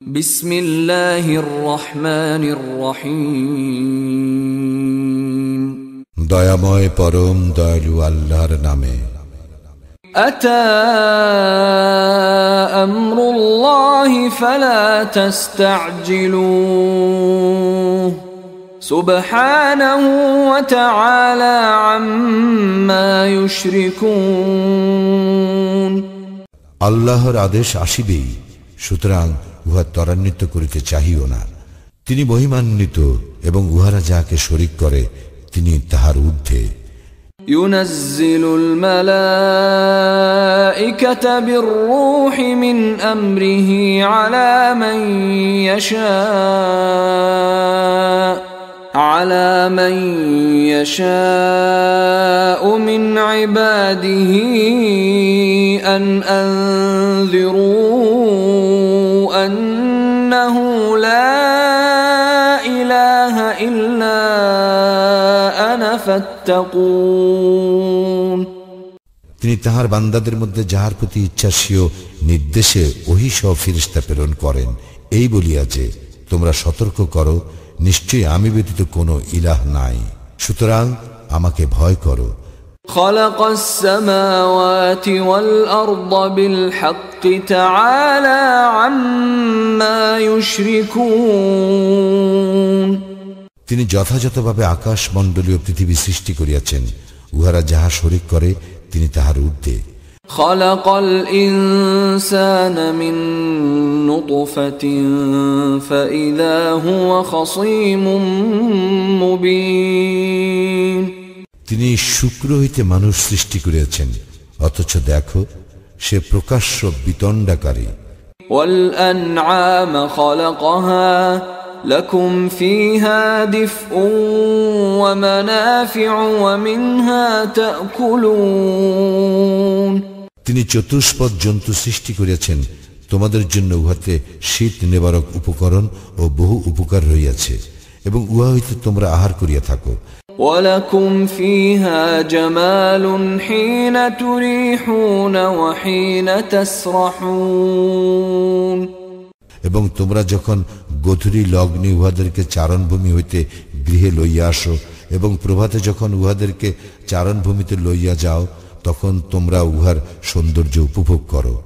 বিসমিল্লাহির রহমানির রহিম। দয়াময় পরম দয়ালু আল্লাহর নামে। আতা আমরুল্লাহি ফালা তাস্তা'জিলুহু সুবহানাহু ওয়া তাআলা আম্মা ইউশরিকুন। আল্লাহর আদেশ আসিবেই, সুতরাং উহা ত্বরান্বিত করিতে চাহিও না। তিনি মহিমান্বিত এবং উহারা যাকে শরীক করে তিনি তাহার ঊর্ধ্বে। ইউনাজ্জিলুল মালাইকাতা বির-রূহি মিন আমরিহি আলা মান ইয়াশা'উ মিন ইবাদিহি আন আনযিরু أنه لا إله إلا أنا فاتقون। তিনি তাহার বান্দাদের মধ্যে যাহার প্রতি ইচ্ছাসীয় নির্দেশে ওহী সহ ফেরেশতা প্রেরণ করেন, এই বলিয়া যে তোমরা সতর্ক করো, নিশ্চয়ই আমি ব্যতীত কোনো ইলাহ নাই, সুতরাং আমাকে ভয় করো। خلق السماوات والأرض بالحق تعالى عما يشركون। তিনি যথাযথভাবে আকাশ মণ্ডলীয় পৃথিবী সৃষ্টি করিয়াছেন, উহারা যাহা শরীক করে তিনি তাহার ঊর্ধ্বে। خلق الإنسان من نطفة فإذا هو خصيم مبين। তিনি শুক্র হইতে মানুষ সৃষ্টি করিয়াছেন, অথচ দেখো সে প্রকাশ্য বিতণ্ডাকারী। وَالْأَنْعَامَ خَلَقَهَا لَكُمْ فِيهَا دِفْءٌ وَمَنَافِعُ وَمِنْهَا تَأْكُلُونَ। তিনি চতুষ্পদ জন্তু সৃষ্টি করিয়াছেন, তোমাদের জন্য উহাতে শীত নিবারক উপকরণ ও বহু উপকার রহিয়াছে, এবং উহা হইতে তোমরা আহার করিয়া থাকো। وَلَكُمْ فِيهَا جَمَالٌ حِينَ تُرِيحُونَ وَحِينَ تَسْرَحُونَ। এবং তোমরা যখন গোধূলি লগ্নে উহাদেরকে চারণভূমি হইতে গৃহে লইয়া আসো এবং প্রভাতে যখন উহাদেরকে চারণভূমিতে লইয়া যাও, তখন তোমরা উহার সৌন্দর্য উপভোগ করো।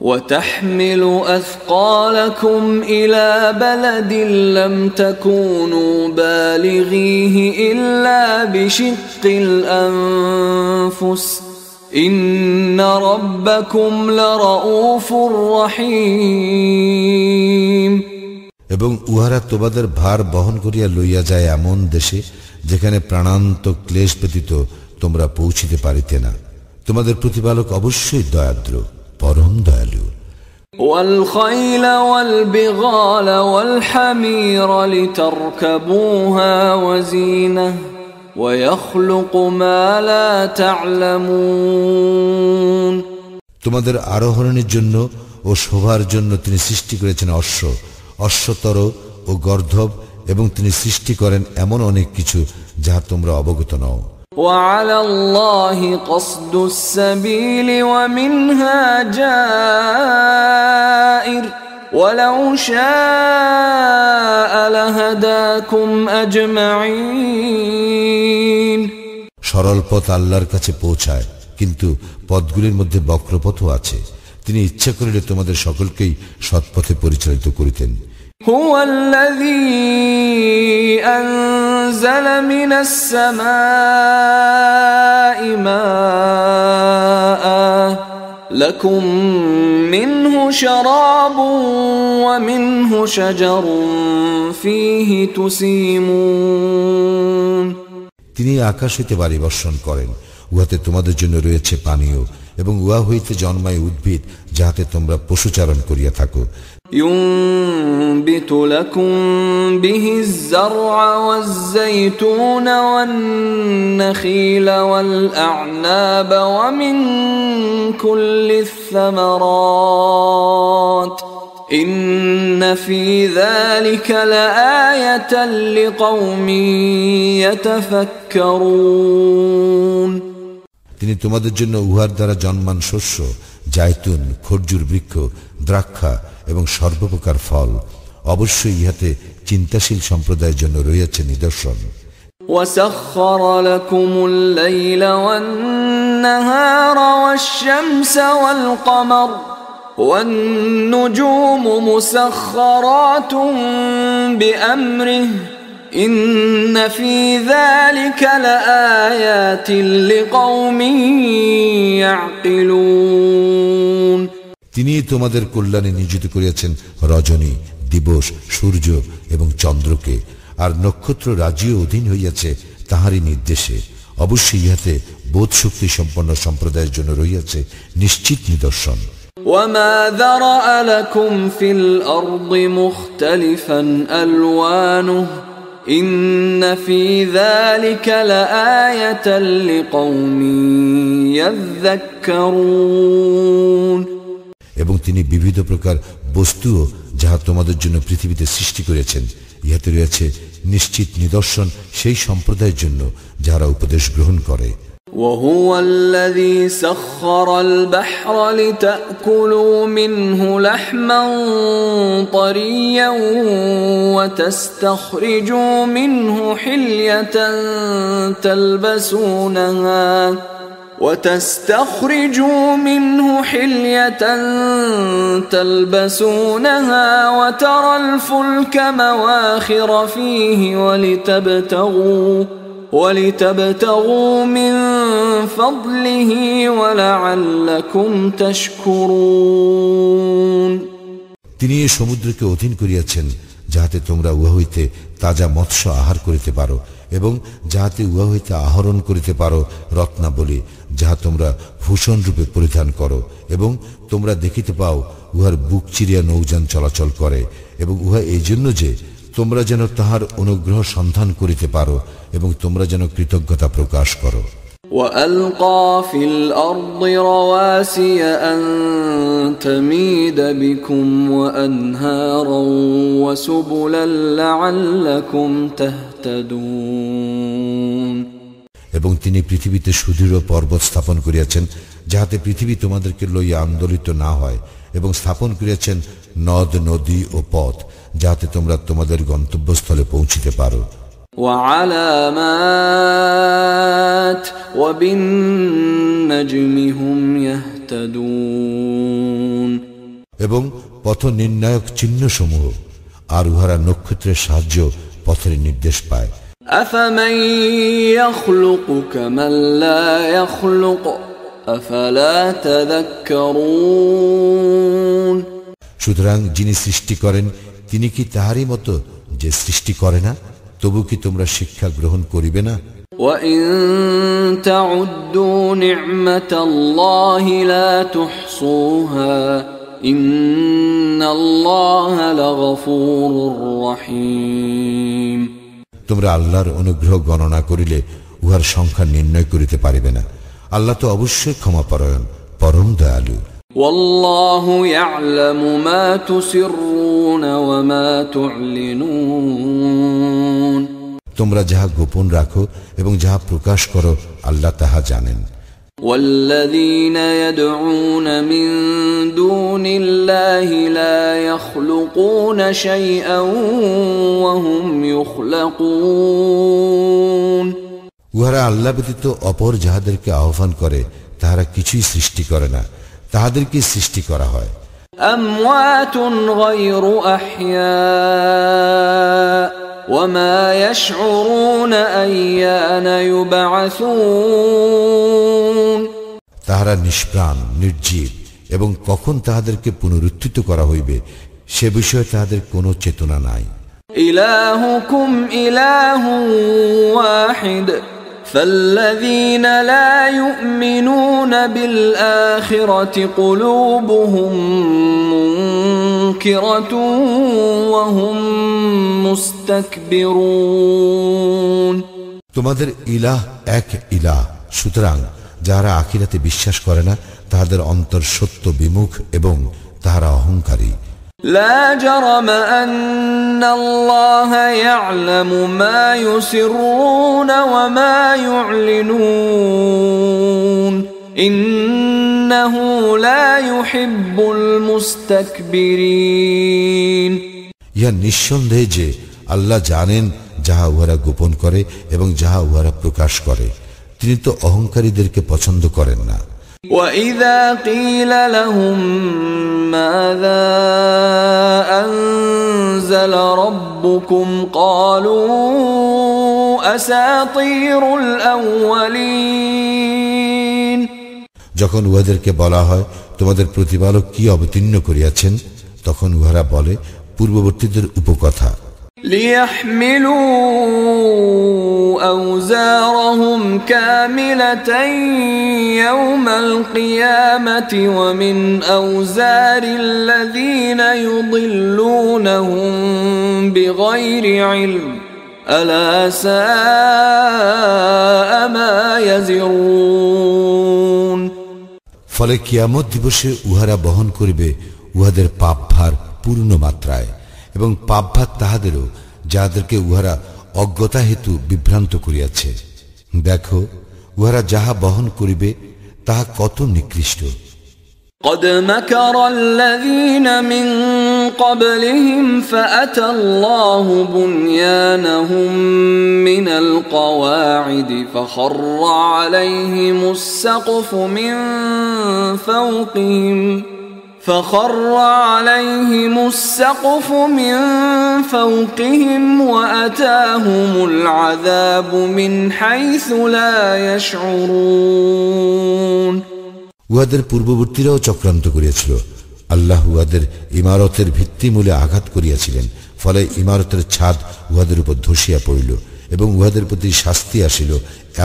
وَتَحْمِلُ أَثْقَالَكُمْ إِلَى بَلَدٍ لَّمْ تَكُونُوا بَالِغِيهِ إِلَّا بِشِقِّ الْأَنفُسِ إِنَّ رَبَّكُمْ لَرَءُوفٌ رَّحِيمٌ। এবং উহারা তোমাদের ভার বহন করিয়া লইয়া যায় এমন দেশে যেখানে প্রাণান্ত ক্লেশ ব্যতীত তোমরা পৌঁছিতে পারিতে না। তোমাদের প্রতিপালক অবশ্যই দয়াদ্র, পরম দয়ালু। وَالْخَيْلَ وَالْبِغَالَ وَالْحَمِيرَ لِتَرْكَبُوهَا وَزِينَةً وَيَخْلُقُ مَا لَا تَعْلَمُونَ। তোমাদের আরোহণের জন্য ও শোভার জন্য তিনি সৃষ্টি করেছেন অশ্ব, অশ্বতর ও গর্ধব, এবং তিনি সৃষ্টি করেন এমন অনেক কিছু যাহা তোমরা অবগত নও। وَعَلَى اللَّهِ قَصْدُ السَّبِيلِ وَمِنْهَا جَائِرٌ وَلَوْ شَاءَ لَهَدَاكُمْ أَجْمَعِينَ। সরল পথ আল্লাহর কাছে পৌঁছায়, কিন্তু পথগুলির মধ্যে বক্রপথও আছে। তিনি ইচ্ছা করিলে তোমাদের সকলকেই সৎপথে পরিচালিত করিতেন। هو الذي أنزل من السماء ماء لكم منه شراب ومنه شجر فيه تسيمون। তিনি আকাশ হইতে বাড়ি বর্ষণ করেন, উহাতে তোমাদের জন্য রয়েছে পানীয়, এবং উহা হইতে জন্মায় উদ্ভিদ যাহাতে তোমরা পশুচারণ করিয়া থাকো। ينبت لكم به الزرع والزيتون والنخيل والأعناب ومن كل الثمرات إن في ذلك لآية لقوم يتفكرون। তিনি তোমাদের জন্য উহার দ্বারা জন্মান শস্য, জায়তুন, খরজুর বৃক্ষ, দ্রাক্ষা এবং সর্বপ্রকার ফল। অবশ্যই ইহাতে চিন্তাশীল সম্প্রদায়ের জন্য রয়েছে নিদর্শন। وسخر لكم الليل والنهار والشمس والقمر والنجوم مسخرات بأمره إن في ذلك لآيات لقوم يعقلون। তিনি তোমাদের কল্যাণে নিয়োজিত করিয়াছেন রজনী, দিবস, সূর্য এবং চন্দ্রকে, আর নক্ষত্র রাজিও অধীন হইয়াছে তাহারই নির্দেশে। অবশ্যই ইহাতে বোধ শক্তি সম্পন্ন সম্প্রদায়ের জন্য রইয়াছে নিশ্চিত নিদর্শন। وما ذرأ لكم في الأرض مختلفا ألوانه إن في ذلك لآية لقوم يذكرون। এবং তিনি বিবিধ প্রকার বস্তুও যাহা তোমাদের জন্য পৃথিবীতে সৃষ্টি করেছেন, ইহাতে রয়েছে নিশ্চিত নিদর্শন সেই সম্প্রদায়ের জন্য যারা উপদেশ গ্রহণ করে। وهو الذي سخر البحر لتأكلوا منه لحما طريا وتستخرجوا منه حلية تلبسونها وترى الفلك مواخر فيه ولتبتغوا من فضله ولعلكم تشكرون। তিনি এই সমুদ্রকে অধীন করিয়াছেন যাহাতে তোমরা উহা হইতে তাজা মৎস্য আহার করিতে পারো এবং যাহাতে উহা হইতে আহরণ করিতে পারো রত্নাবলী, যাহা তোমরা ভূষণ রূপে পরিধান করো, এবং তোমরা দেখিতে পাও উহার বুক চিরিয়া নৌযান চলাচল করে, এবং উহা এই জন্য যে তোমরা যেন তাহার অনুগ্রহ সন্ধান করিতে পারো এবং তোমরা যেন কৃতজ্ঞতা প্রকাশ করো। وألقى في الأرض رواسي أن تميد بكم وأنهارا وسبلا لعلكم تهتدون। এবং তিনি পৃথিবীতে সুদৃঢ় পর্বত স্থাপন করিয়াছেন যাহাতে পৃথিবী তোমাদেরকে লইয়া আন্দোলিত না হয়, এবং স্থাপন করিয়াছেন নদ নদী ও পথ যাহাতে তোমরা তোমাদের গন্তব্যস্থলে পৌঁছিতে পারো। وعلامات وبالنجم هم يهتدون। এবং পথ নির্ণায়ক চিহ্নসমূহ আর উহারা নক্ষত্রের সাহায্য পথের নির্দেশ পায়। أفمن يخلق كمن لا يخلق أفلا تذكرون। সুতরাং যিনি সৃষ্টি করেন তিনি কি তাহারই মতো যে সৃষ্টি করে না? তবু কি তোমরা শিক্ষা গ্রহণ করিবে না? وَإِن تَعُدُّوا نِعْمَةَ اللَّهِ لَا تُحْصُوهَا إِنَّ اللَّهَ لَغَفُورٌ رَّحِيمٌ। তোমরা আল্লাহর অনুগ্রহ গণনা করিলে উহার সংখ্যা নির্ণয় করিতে পারিবে না। আল্লাহ তো অবশ্যই ক্ষমাপরায়ণ, পরম দয়ালু। والله يعلم ما تسرون وما تعلنون। তোমরা যাহা গোপন রাখো এবং যাহা প্রকাশ করো আল্লাহ তাহা জানেন। والذين يدعون من دون الله لا يخلقون شيئا وهم يخلقون। উহারা আল্লাহ ব্যতীত অপর যাহাদেরকে আহ্বান করে তাহারা কিছুই সৃষ্টি করে না, তাহাদেরকে সৃষ্টি করা হয়। أموات غير أحياء وما يشعرون أيان يبعثون। তাহারা নিষ্প্রাণ, নির্জীব, এবং কখন তাহাদেরকে পুনরুত্থিত করা হইবে সে বিষয়ে তাহাদের কোনো চেতনা নাই। إلهكم إله واحد فالذين لا يؤمنون بالآخرة قلوبهم منكرة وهم مستكبرون। তোমাদের ইলাহ এক ইলাহ, সুতরাং যারা আখিরাতে বিশ্বাস করে না তাহাদের অন্তর সত্য বিমুখ এবং তাহারা অহংকারী। لا جرم أن الله يعلم ما يسرون وما يعلنون إنه لا يحب المستكبرين ইহা নিঃসন্দেহে যে আল্লাহ জানেন যাহা উহারা গোপন করে এবং যাহা উহারা প্রকাশ করে, তিনি তো অহংকারীদেরকে পছন্দ করেন না। وَإِذَا قِيلَ لَهُم مَّاذَا أَنزَلَ رَبُّكُمْ قَالُوا أَسَاطِيرُ الْأَوَّلِينَ যখন উহাদেরকে বলা হয় তোমাদের প্রতিপালক কি অবতীর্ণ করিয়াছেন, তখন উহারা বলে পূর্ববর্তীদের উপকথা। لِيَحْمِلُوا أَوْزَارَهُمْ كَامِلَةً يَوْمَ الْقِيَامَةِ وَمِنْ أَوْزَارِ الَّذِينَ يُضِلُّونَهُم بِغَيْرِ عِلْمٍ أَلَا سَاءَ مَا يَزِرُونَ ফলে কিয়ামত দিবসে উহারা বহন করিবে উহাদের পাপভার পূর্ণ মাত্রায় এবং পাপভার তাহাদেরও যাহাদেরকে উহারা অজ্ঞতা হেতু বিভ্রান্ত করিয়াছে। দেখো উহারা যাহা বহন করিবে তাহা কত নিকৃষ্ট। قد مكر الذين من قبلهم فأتى الله بنيانهم من القواعد فخر عليهم السقف من فوقهم وأتاهم العذاب من حيث لا يشعرون উহাদের পূর্ববর্তীরাও চক্রান্ত করিয়াছিল। আল্লাহ উহাদের ইমারতের ভিত্তিমূলে আঘাত করিয়াছিলেন, ফলে ইমারতের ছাদ উহাদের উপর ধসিয়া পড়িল এবং উহাদের প্রতি শাস্তি আসিল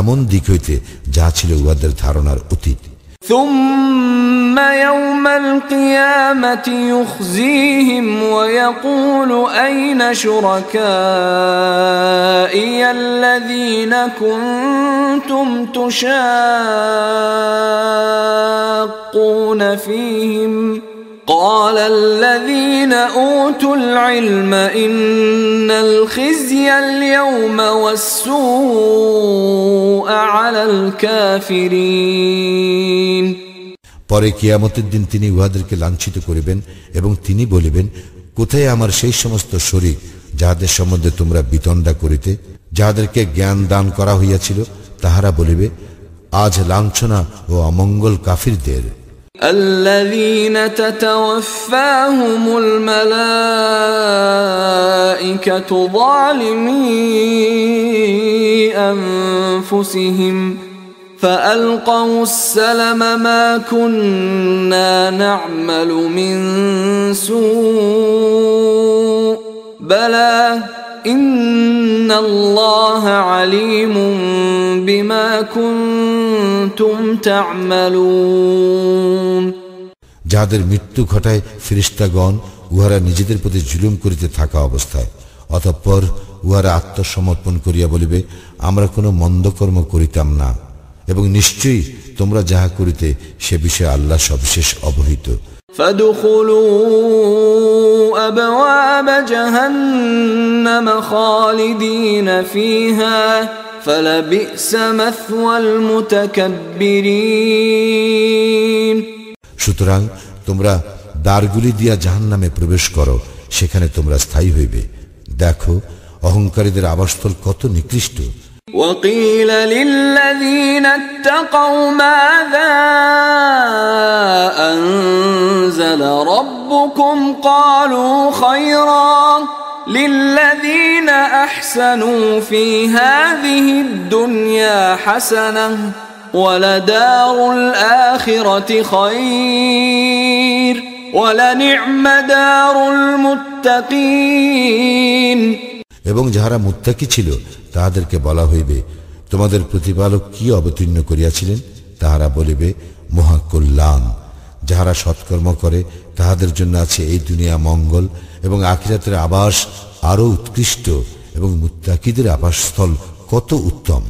এমন দিক হইতে যাহা ছিল উহাদের ধারণার অতীত। ثم يوم القيامة يخزيهم ويقول أين شركائي الذين كنتم تشاقون فيهم قال الذين أوتوا العلم إن الخزي اليوم والسوء على الكافرين পরে কিয়ামতের দিন তিনি উহাদেরকে লাঞ্ছিত করিবেন এবং তিনি বলিবেন, কোথায় আমার সেই সমস্ত শরীক যাহাদের সম্বন্ধে তোমরা বিতণ্ডা করিতে, যাহাদেরকে জ্ঞান দান করা হইয়াছিল? তাহারা বলিবে, আজ লাঞ্ছনা ও অমঙ্গল কাফিরদের। الذين تتوفاهم الملائكة ظالمي أنفسهم فألقوا السلم ما كنا نعمل من سوء بلى إن الله عليم بما كنتم تعملون যাহাদের মৃত্যু ঘটায় ফেরেশতাগণ উহারা নিজেদের প্রতি জুলুম করিতে থাকা অবস্থায়, অতঃপর উহারা আত্মসমর্পণ করিয়া বলিবে, আমরা কোনো মন্দ কর্ম করিতাম না এবং নিশ্চয়ই তোমরা যাহা করিতে সে বিষয়ে আল্লাহ সবিশেষ অবহিত। فادخلوا أبواب جهنم خالدين فيها فلبئس مثوى المتكبرين সুতরাং তোমরা দ্বারগুলি দিয়া জাহান্নামে প্রবেশ করো, সেখানে তোমরা স্থায়ী হইবে। দেখো অহংকারীদের আবাসস্থল কত নিকৃষ্ট। وقيل للذين اتقوا ماذا أنزل ربكم قالوا خيرا للذين أحسنوا في هذه الدنيا حسنة ولدار الآخرة خير ولنعم دار المتقين এবং যাহারা মুত্তাকি ছিল তাহাদেরকে বলা হইবে, তোমাদের প্রতিপালক কি অবতীর্ণ করিয়াছিলেন? তাহারা বলিবে, মহা কল্যাণ। যাহারা সৎকর্ম করে তাহাদের জন্য আছে এই দুনিয়া মঙ্গল এবং আখিরাতের আবাস আরো উৎকৃষ্ট এবং মুত্তাকিদের আবাসস্থল কত উত্তম।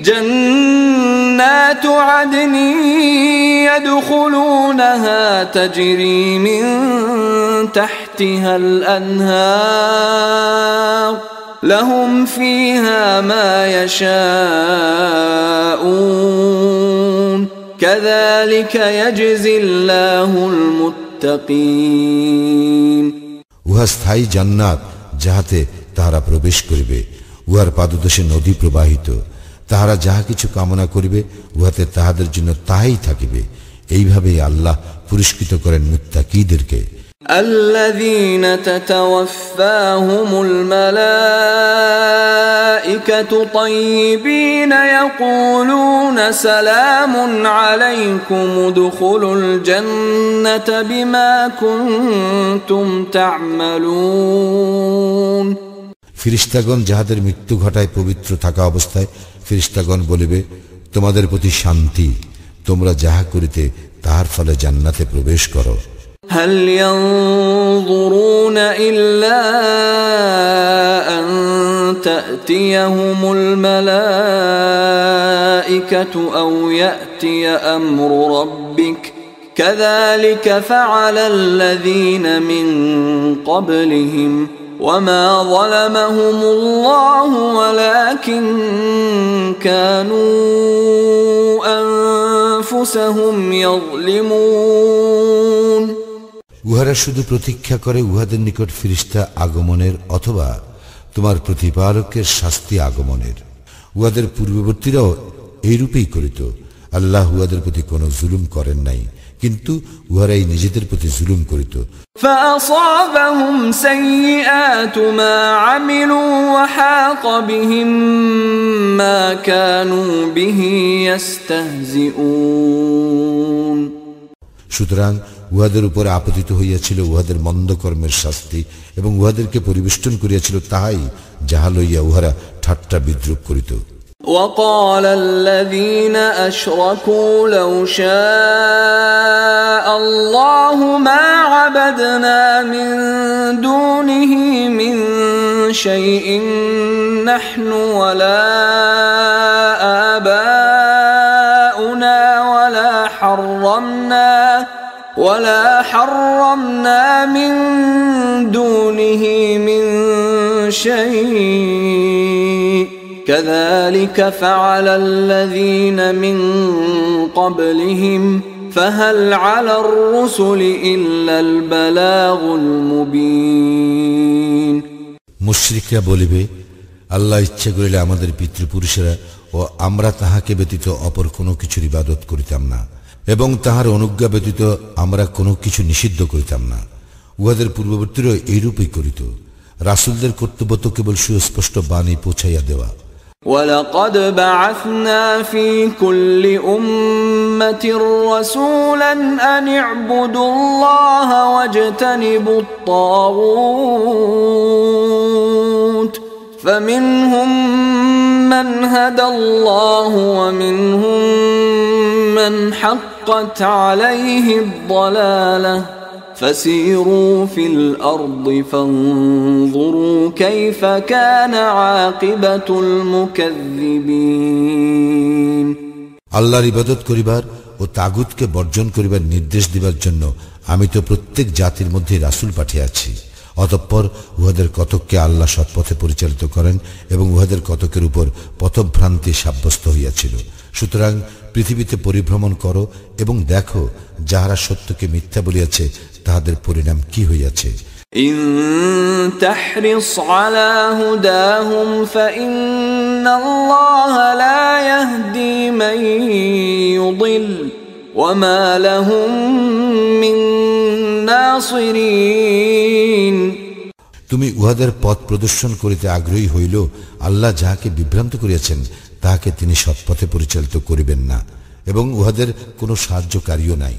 جنات عدن يدخلونها تجري من تحتها الأنهار لهم فيها ما يشاءون كذلك يجزي الله المتقين উহা স্থায়ী জান্নাত, যাহাতে তাহারা প্রবেশ করিবে, উহার পাদদেশে নদী প্রবাহিত, তাহারা যাহা কিছু কামনা করিবে উহাতে তাহাদের জন্য তাহাই থাকিবে। এইভাবেই আল্লাহ পুরস্কৃত করেন মুত্তাকীদেরকে। الذين تتوفاهم الملائكة طيبين يقولون سلام عليكم ادخلوا الجنة بما كنتم تعملون ফিরিস্তাগণ যাহাদের মৃত্যু ঘটায় পবিত্র থাকা অবস্থায় ফিরিস্তাগণ বলিবে, তোমাদের প্রতি শান্তি, তোমরা যাহা করিতে তাহার ফলে জান্নাতে প্রবেশ করো। هل ينظرون إلا أن تأتيهم الملائكة أو يأتي أمر ربك كذلك فعل الذين من قبلهم وما ظلمهم الله ولكن كانوا أنفسهم يظلمون উহারা শুধু প্রতীক্ষা করে উহাদের নিকট ফিরিস্তা আগমনের অথবা তোমার প্রতিপালকের শাস্তি আগমনের। উহাদের পূর্ববর্তীরাও এইরূপেই করিত। আল্লাহ উহাদের প্রতি কোনো জুলুম করেন নাই, কিন্তু উহারাই নিজেদের প্রতি জুলুম করিত। فأصابهم سيئات ما عملوا وحاق بهم ما كانوا به يستهزئون সুতরাং উহাদের উপর আপতিত হইয়াছিল উহাদের মন্দ কর্মের শাস্তি, এবং উহাদেরকে পরিবেষ্টন করিয়াছিল তাহাই যাহা লইয়া উহারা ঠাট্টা বিদ্রুপ করিত। وقال الذين أشركوا لو شاء الله ما عبدنا من دونه من شيء نحن ولا آباؤنا ولا حرمنا من دونه من شيء كذلك فعل الذين من قبلهم فهل على الرسل إلا البلاغ المبين মুশরিকরা বলিবে, আল্লাহ ইচ্ছা করিলে আমাদের পিতৃপুরুষেরা ও আমরা তাহাকে ব্যতীত অপর কোনো কিছুর ইবাদত করিতাম না, এবং তাহার অনুজ্ঞা ব্যতীত আমরা কোনো কিছু নিষিদ্ধ করিতাম না। উহাদের পূর্ববর্তীরা এইরূপই করিত। রাসূলদের কর্তব্য তো কেবল সুস্পষ্ট বাণী পৌঁছাইয়া দেওয়া। وَلَقَدْ بَعَثْنَا فِي كُلِّ أُمَّةٍ رَسُولًا أَنِ اعْبُدُوا اللَّهَ وَاجْتَنِبُوا الطَّاغُوتَ فَمِنْهُمْ مَنْ هَدَى اللَّهُ وَمِنْهُمْ مَنْ حَقَّتْ عَلَيْهِ الضَّلَالَةُ فسيروا في الأرض فانظروا كيف كان عاقبة المكذبين আল্লাহর ইবাদত করিবার ও তাগুতকে বর্জন করিবার নির্দেশ দিবার জন্য আমি তো প্রত্যেক জাতির মধ্যে রাসূল পাঠিয়েছি। অতঃপর উহাদের কতককে আল্লাহ সৎপথে পরিচালিত করেন এবং উহাদের কতকের উপর পথভ্রান্তি সাব্যস্ত হইয়াছিল। সুতরাং পৃথিবীতে পরিভ্রমণ করো এবং দেখো যাহারা সত্যকে মিথ্যা বলিয়াছে তাহাদের পরিণাম কি হইয়াছে। ইন তাহরিস আলা হুদাহুম ফাইন্নাল্লাহা লা ইয়াহদি মান ইউদিল ওয়া মা লাহুম মিন নাসিরিন তুমি উহাদের পথ প্রদর্শন করিতে আগ্রহী হইল, আল্লাহ যাহাকে বিভ্রান্ত করিয়াছেন তাহাকে তিনি সৎপথে পরিচালিত করিবেন না, এবং উহাদের কোনো সাহায্যকারীও নাই।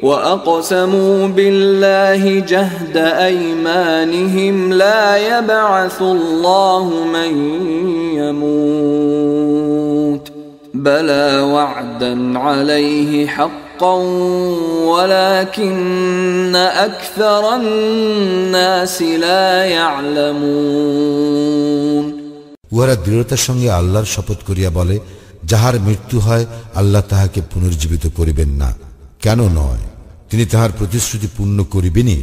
وَأَقْسَمُوا بِاللَّهِ جَهْدَ أَيْمَانِهِمْ لَا يَبْعَثُ اللَّهُ مَن يَمُوتُ بَلَى وَعْدًا عَلَيْهِ حَقًّا وَلَكِنَّ أَكْثَرَ النَّاسِ لَا يَعْلَمُونَ উহারা দৃঢ়তার সঙ্গে আল্লাহর শপথ করিয়া বলে, যাহার মৃত্যু হয় আল্লাহ তাহাকে পুনর্জীবিত করিবেন না। কেন নয়, তিনি তাহার প্রতিশ্রুতি পূর্ণ করিবেনই,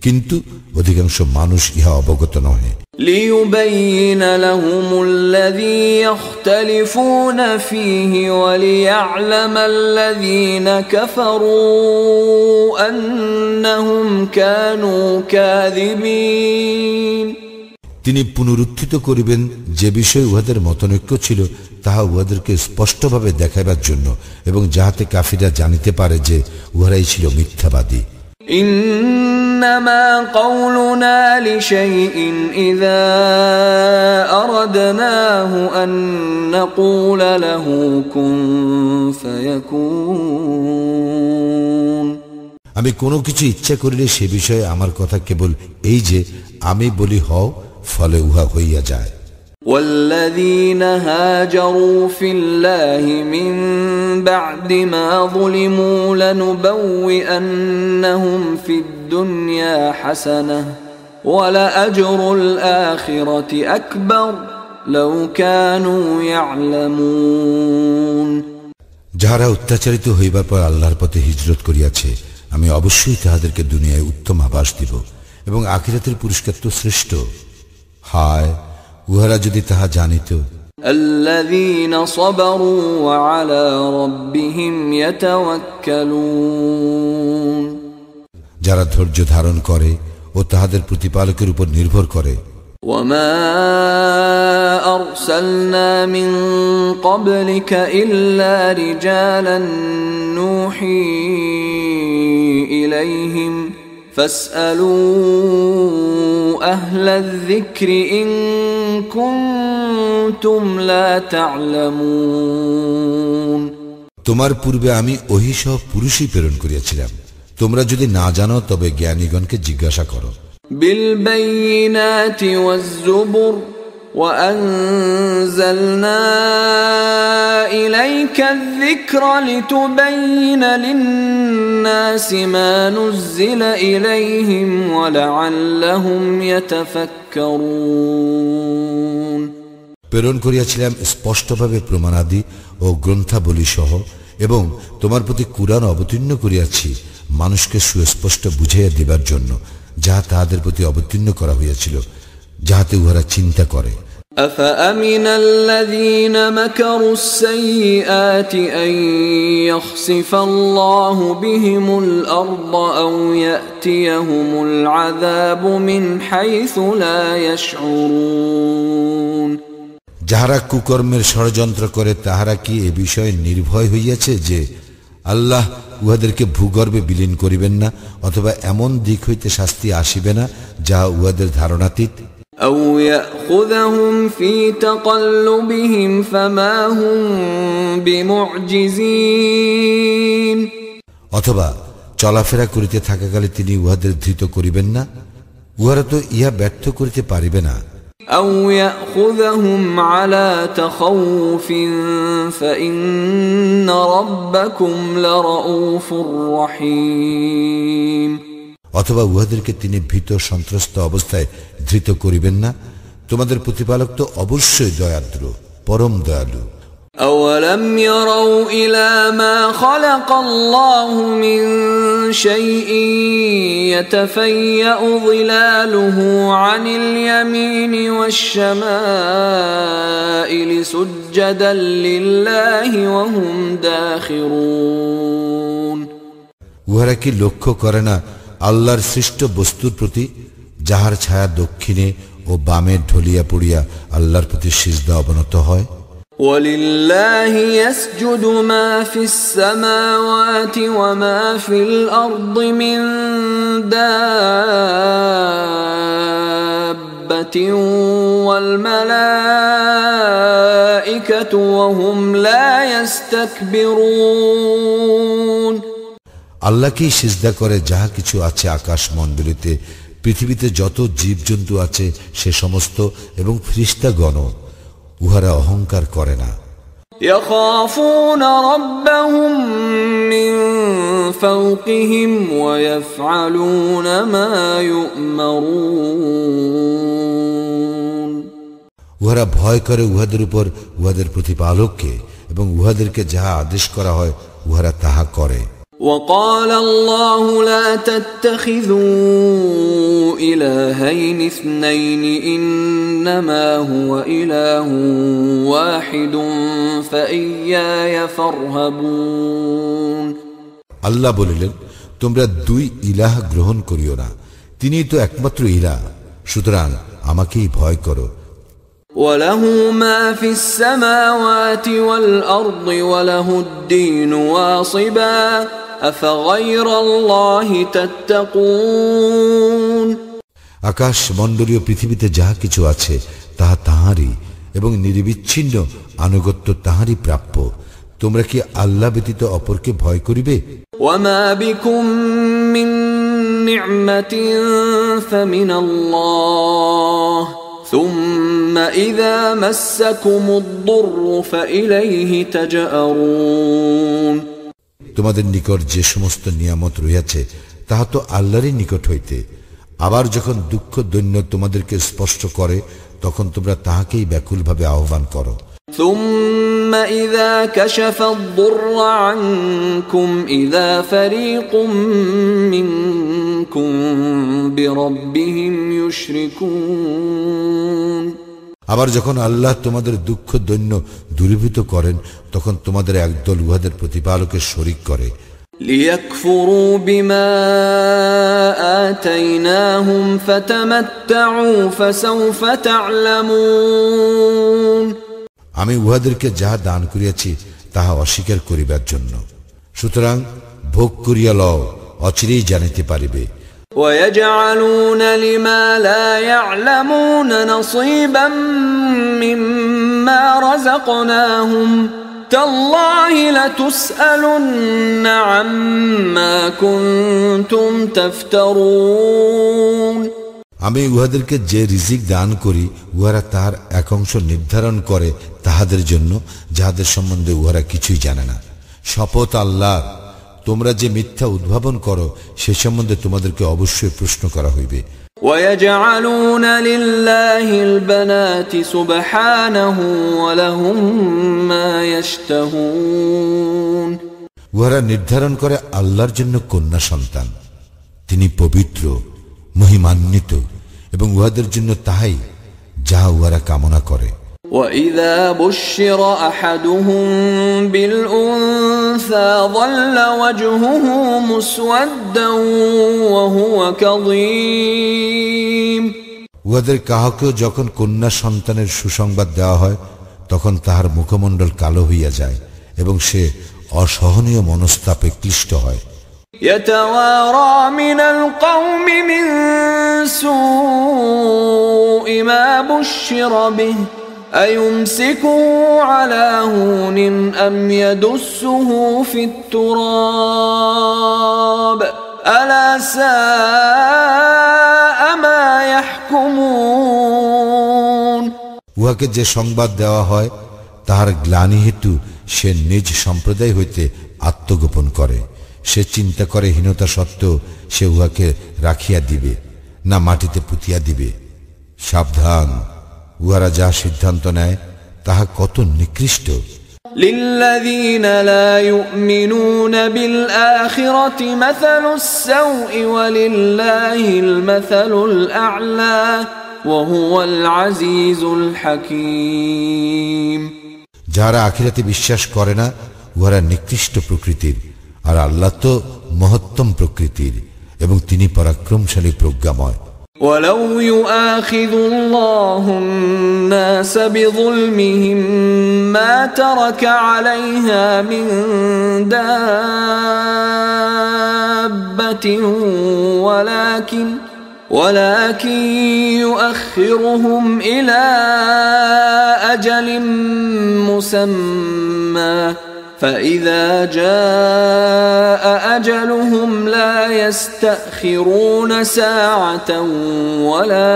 কিন্তু অধিকাংশ মানুষ ইহা অবগত নহে। ليبين لهم الذي يختلفون فيه وليعلم الذين كفروا أنهم كانوا كاذبين তিনি পুনরুত্থিত করিবেন যে বিষয় উহাদের মতনৈক্য ছিল তাহা উহাদেরকে স্পষ্টভাবে দেখাইবার জন্য এবং যাহাতে কাফিররা জানিতে পারে যে উহারাই ছিল মিথ্যাবাদী। إنما قولنا لشيء إذا أردناه أن نقول له كن فيكون আমি কোনো কিছু ইচ্ছা করিলে সে বিষয়ে আমার কথা কেবল এই যে আমি বলি হও, ফলে উহা হইয়া যায়। والذين هاجروا في الله من بعد ما ظلموا لنبوئنهم في الدنيا حسنة ولأجر الآخرة أكبر لو كانوا يعلمون যাহারা অত্যাচারিত হইবার পর আল্লাহর পথে হিজরত করিয়াছে আমি অবশ্যই তাহাদেরকে দুনিয়ায় উত্তম আবাস দিব এবং আখিরাতের পুরস্কার তো শ্রেষ্ঠ। হায় উহারা যদি তাহা জানিত। الذين صبروا وعلى ربهم يتوكلون যারা ধৈর্য ধারণ করে ও তাহাদের প্রতিপালকের উপর নির্ভর করে। وما أرسلنا من قبلك إلا رجالا نوحي إليهم فاسألوا أهل الذكر إن كنتم لا تعلمون তোমার পূর্বে আমি ওহী সহ পুরুষই প্রেরণ করিয়াছিলাম, তোমরা যদি না জানো তবে জ্ঞানীগণকে জিজ্ঞাসা করো। بالبينات والزبر وأنزلنا إليك الذكر لتبين للناس ما نزل إليهم ولعلهم يتفكرون প্রেরণ করিয়াছিলাম স্পষ্টভাবে প্রমাণাদি ও গ্রন্থাবলী সহ এবং তোমার প্রতি কুরআন অবতীর্ণ করিয়াছি মানুষকে সুস্পষ্ট বুঝাইয়া দিবার জন্য যাহা তাহাদের প্রতি অবতীর্ণ করা হইয়াছিল, যাহাতে উহারা চিন্তা করে। أفأمن الذين مكروا السيئات أن يخسف الله بهم الأرض أو يأتيهم العذاب من حيث لا يشعرون যাহারা কুকর্মের ষড়যন্ত্র করে তাহারা কি এ বিষয়ে নির্ভয় হইয়াছে যে আল্লাহ উহাদেরকে ভূগর্ভে বিলীন করিবেন না অথবা এমন দিক হইতে শাস্তি আসিবে না যাহা উহাদের ধারণাতীত। أو يأخذهم في تقلبهم فما هم بمعجزين অথবা চলাফেরা করিতে থাকাকালে তিনি উহাদের ধৃত করিবেন না, উহারা তো ইহা ব্যর্থ করিতে পারিবে না। أو يأخذهم على تخوف فإن ربكم لرؤوف رحيم অথবা উহাদেরকে তিনি ভীত সন্ত্রস্ত অবস্থায় ধৃত করিবেন না, তোমাদের প্রতিপালক তো অবশ্যই দয়াদ্র, পরম দয়ালু। أولم يروا إلى ما خلق الله من شيء يتفيأ ظلاله عن اليمين والشمائل سجدا لله وهم داخرون উহারা কি লক্ষ্য করে না আল্লাহর সৃষ্ট বস্তুর প্রতি যাহার ছায়া দক্ষিণে ও বামে ঢলিয়া পড়িয়া আল্লাহর প্রতি সিজদা অবনত হয়। ولله يسجد ما في السماوات وما في الأرض من دابة والملائكة وهم لا يستكبرون আল্লাহকেই সিজদা করে যাহা কিছু আছে আকাশ মণ্ডলীতে, পৃথিবীতে যত জীবজন্তু আছে সে সমস্ত এবং ফেরেশতাগণ, উহারা অহংকার করে না। يخافون ربهم من فوقهم ويفعلون ما يؤمرون উহারা ভয় করে উহাদের উপর উহাদের প্রতিপালককে এবং উহাদেরকে যাহা আদেশ করা হয় উহারা তাহা করে। وقال الله لا تتخذوا إلهين اثنين إنما هو إله واحد فإياي فارهبون আল্লাহ বলিলেন, তোমরা দুই ইলাহ গ্রহণ করিও না, তিনিই তো একমাত্র ইলাহ, সুতরাং আমাকেই ভয় করো। وله ما في السماوات والأرض وله الدين واصبا أفغير الله تتقون আকাশ মণ্ডলীয় পৃথিবীতে যাহা কিছু আছে তাহা তাহারই এবং নিরবিচ্ছিন্ন আনুগত্য তাহারই প্রাপ্য। তোমরা কি আল্লাহ ব্যতীত অপরকে ভয় করিবে? وما بكم من نعمة فمن الله ثم إذا مسكم الضر فإليه تجأرون তোমাদের নিকট যে সমস্ত নিয়ামত রয়েছে তাহা তো আল্লাহরই নিকট হইতে, আবার যখন দুঃখ দৈন্য তোমাদেরকে স্পষ্ট করে তখন তোমরা তাহাকেই ব্যাকুলভাবে আহ্বান করো। ثم إذا كشف الضر عنكم إذا فريق منكم بربهم يشركون আবার যখন আল্লাহ তোমাদের দুঃখ দৈন্য দূরীভূত করেন তখন তোমাদের একদল উহাদের প্রতিপালকের শরীক করে। ليكفروا بما آتيناهم فتمتعوا فسوف تعلمون আমি উহাদেরকে যাহা দান করিয়াছি তাহা অস্বীকার করিবার জন্য, সুতরাং ভোগ করিয়া লও, অচিরেই জানিতে পারিবে। ويجعلون لما لا يعلمون نصيبا مما رزقناهم تالله لتسألن عما كنتم تفترون আমি উহাদেরকে যে রিজিক দান করি উহারা তাহার এক অংশ নির্ধারণ করে তাহাদের জন্য যাহাদের সম্বন্ধে উহারা কিছুই জানে না। শপথ আল্লাহর, তোমরা যে মিথ্যা উদ্ভাবন করো সে সম্বন্ধে তোমাদেরকে অবশ্যই প্রশ্ন করা হইবে। ويجعلون لله البنات سبحانه ولهم ما يشتهون উহারা নির্ধারণ করে আল্লাহর জন্য কন্যা সন্তান, তিনি পবিত্র মহিমান্বিত এবং উহাদের জন্য তাহাই যাহা উহারা কামনা করে। وَإِذَا بُشِّرَ أَحَدُهُم بِالْأُنثَىٰ ظَلَّ وَجْهُهُ مُسْوَدًّا وَهُوَ كَظِيمٌ উহাদের কাহাকেও যখন কন্যা সন্তানের সুসংবাদ দেওয়া হয় তখন তাহার মুখমণ্ডল কালো হইয়া যায় এবং সে অসহনীয় মনস্তাপে ক্লিষ্ট হয়। يَتَوَارَىٰ مِنَ الْقَوْمِ مِن سُوءِ مَا بُشِّرَ بِهِ أَيُمْسِكُهُ عَلَىٰ هُونٍ أَمْ يَدُسُّهُ فِي التُّرَابِ أَلَا سَاءَ مَا يَحْكُمُونَ উহাকে যে সংবাদ দেওয়া হয় তাহার গ্লানি হেতু সে নিজ সম্প্রদায় হইতে আত্মগোপন করে। সে চিন্তা করে হীনতা সত্ত্বেও সে উহাকে রাখিয়া দিবে না মাটিতে পুঁতিয়া দিবে। সাবধান, উহারা যা সিদ্ধান্ত নেয় তাহা কত নিকৃষ্ট। لِلَّذِينَ لَا يُؤْمِنُونَ بِالْآخِرَةِ مَثَلُ السَّوْءِ وَلِلَّهِ الْمَثَلُ الْأَعْلَى وَهُوَ الْعَزِيزُ الْحَكِيمُ যারা আখিরাতে বিশ্বাস করে না উহারা নিকৃষ্ট প্রকৃতির, আর আল্লাহ তো মহত্তম প্রকৃতির এবং তিনি পরাক্রমশালী প্রজ্ঞাময়। وَلَوْ يُؤَاخِذُ اللَّهُ النَّاسَ بِظُلْمِهِمْ مَا تَرَكَ عَلَيْهَا مِنْ دَابَّةٍ ولكن يؤخرهم إلى أجل مسمى فإذا جاء أجلهم لا يستأخرون ساعة ولا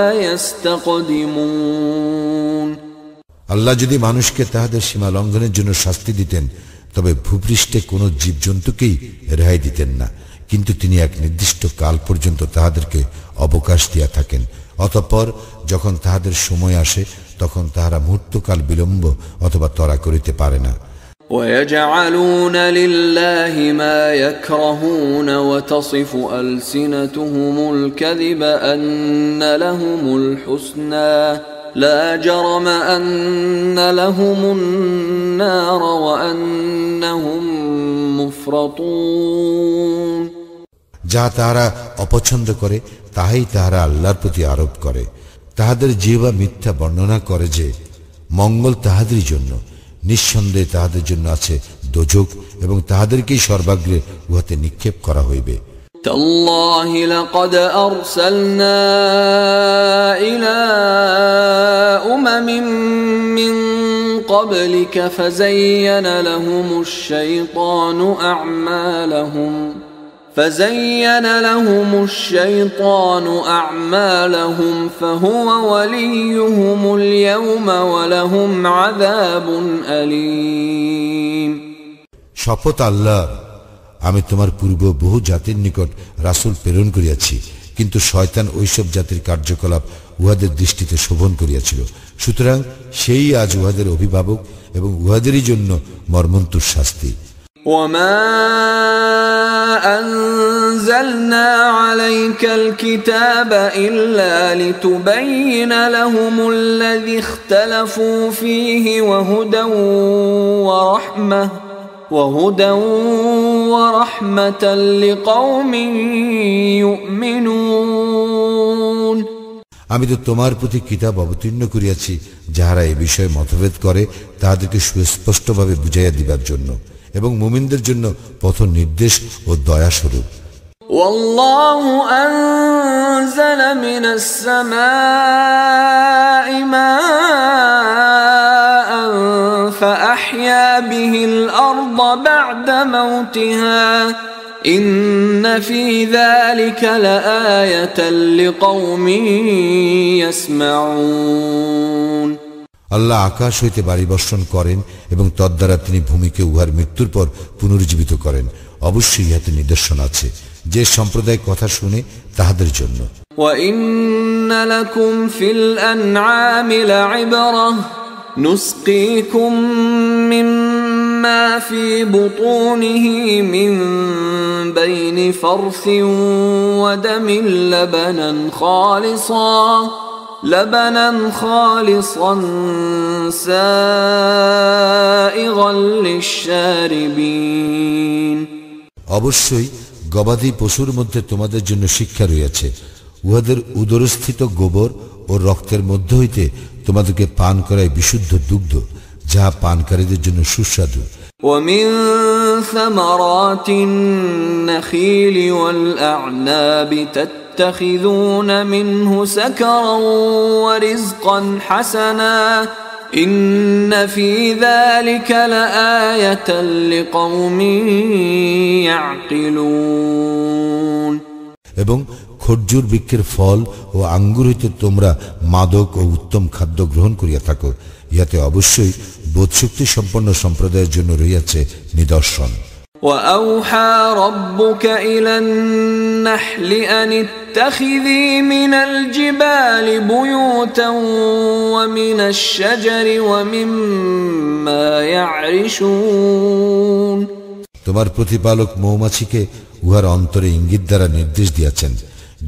يستقدمون আল্লাহ যদি মানুষকে তাহাদের সীমা লঙ্ঘনের জন্য শাস্তি দিতেন তবে ভূপৃষ্ঠে কোনো জীবজন্তুকেই রেহাই দিতেন না, কিন্তু তিনি এক নির্দিষ্ট কাল পর্যন্ত তাহাদেরকে অবকাশ দিয়া থাকেন। অতঃপর যখন তাহাদের সময় আসে তখন তাহারা মুহূর্তকাল বিলম্ব অথবা ত্বরা করিতে পারে না। ويجعلون لله ما يكرهون وتصف ألسنتهم الكذب أن لهم الحسنى لا جرم أن لهم النار وأنهم مفرطون যা তাহারা অপছন্দ করে তাহাই তাহারা আল্লাহর প্রতি আরোপ করে। তাহাদের জিহ্বা মিথ্যা বর্ণনা করে যে মঙ্গল তাহাদেরই জন্য, নিঃসন্দেহে তাহাদের জন্য আছে দোজখ এবং তাহাদেরকেই সর্বাগ্রে উহাতে নিক্ষেপ করা হইবে। تالله لقد أرسلنا إلى أمم من قبلك فزين لهم الشيطان أعمالهم فهو وليهم اليوم ولهم عذاب أليم শপথ আল্লাহ, আমি তোমার পূর্ব বহু জাতির নিকট রাসূল প্রেরণ করিয়াছি, কিন্তু শয়তান ওইসব জাতির কার্যকলাপ উহাদের দৃষ্টিতে শোভন করিয়াছিল। সুতরাং সেই আজ উহাদের অভিভাবক এবং উহাদেরই জন্য মর্মন্তুর শাস্তি। وما أنزلنا عليك الكتاب إلا لتبين لهم الذي اختلفوا فيه وهدى ورحمة لقوم يؤمنون আমি তো তোমার প্রতি কিতাব অবতীর্ণ করিয়াছি, যাহারা এই বিষয়ে মতভেদ করে তাহাদেরকে সুস্পষ্টভাবে বুঝাইয়া দিবার জন্য এবং মুমিনদের জন্য পথ নির্দেশ ও দয়া স্বরূপ। والله أنزل من السماء ماء فأحيا به الأرض بعد موتها إن في ذلك لآية لقوم يسمعون আল্লাহ আকাশ হইতে বাড়ি বর্ষণ করেন এবং তদ্বারা তিনি ভূমিকে উহার মৃত্যুর পর পুনরুজ্জীবিত করেন। অবশ্যই ইহাতে নিদর্শন আছে যে সম্প্রদায় কথা শুনে তাহাদের জন্য। وَإِنَّ لَكُمْ فِي الْأَنْعَامِ لَعِبْرَةً نُسْقِيكُم مِّمَّا فِي بُطُونِهِ مِن بَيْنِ فَرْثٍ وَدَمٍ لبنا خالصا سائغا للشاربين অবশ্যই গবাদি পশুর মধ্যে তোমাদের জন্য শিক্ষা রয়েছে। উহাদের উদরস্থিত গোবর ও রক্তের মধ্য হইতে তোমাদেরকে পান করায় বিশুদ্ধ দুগ্ধ, যাহা পানকারীদের জন্য সুস্বাদু। ومن ثمرات النخيل والأعناب تتخذون منه سكرا ورزقا حسنا إن في ذلك لآية لقوم يعقلون এবং খরজুর বৃক্ষের ফল ও আঙ্গুর হইতে তোমরা মাদক ও উত্তম খাদ্য গ্রহণ করিয়া থাকো, ইহাতে অবশ্যই বোধশক্তি সম্পন্ন সম্প্রদায়ের জন্য রহিয়াছে নিদর্শন। وأوحى ربك إلى النحل أن اتخذي من الجبال بيوتا ومن الشجر ومما يعرشون তোমার প্রতিপালক মৌমাছিকে উহার অন্তরে ইঙ্গিত দ্বারা নির্দেশ দিয়াছেন,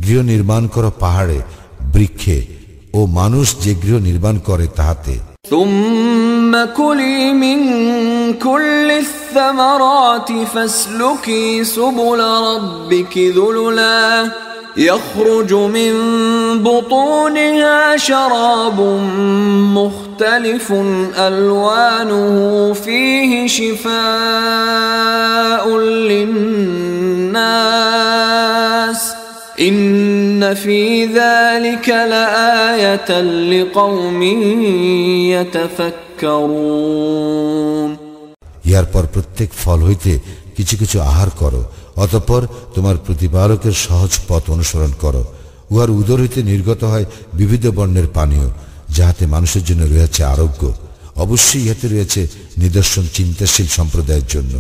গৃহ নির্মাণ করো পাহাড়ে, বৃক্ষে ও মানুষ যে গৃহ নির্মাণ করে তাহাতে। ثم كلي من كل الثمرات فاسلكي سبل ربك ذللا يخرج من بطونها شراب مختلف ألوانه فيه شفاء للناس إن في ذلك لآية لقوم يتفكرون ইহার পর প্রত্যেক ফল হইতে কিছু কিছু আহার করো, অতঃপর তোমার প্রতিপালকের সহজ পথ অনুসরণ করো। উহার উদর হইতে নির্গত হয় বিবিধ বর্ণের পানীয়, যাহাতে মানুষের জন্য রয়েছে আরোগ্য। অবশ্যই ইহাতে রয়েছে নিদর্শন চিন্তাশীল সম্প্রদায়ের জন্য।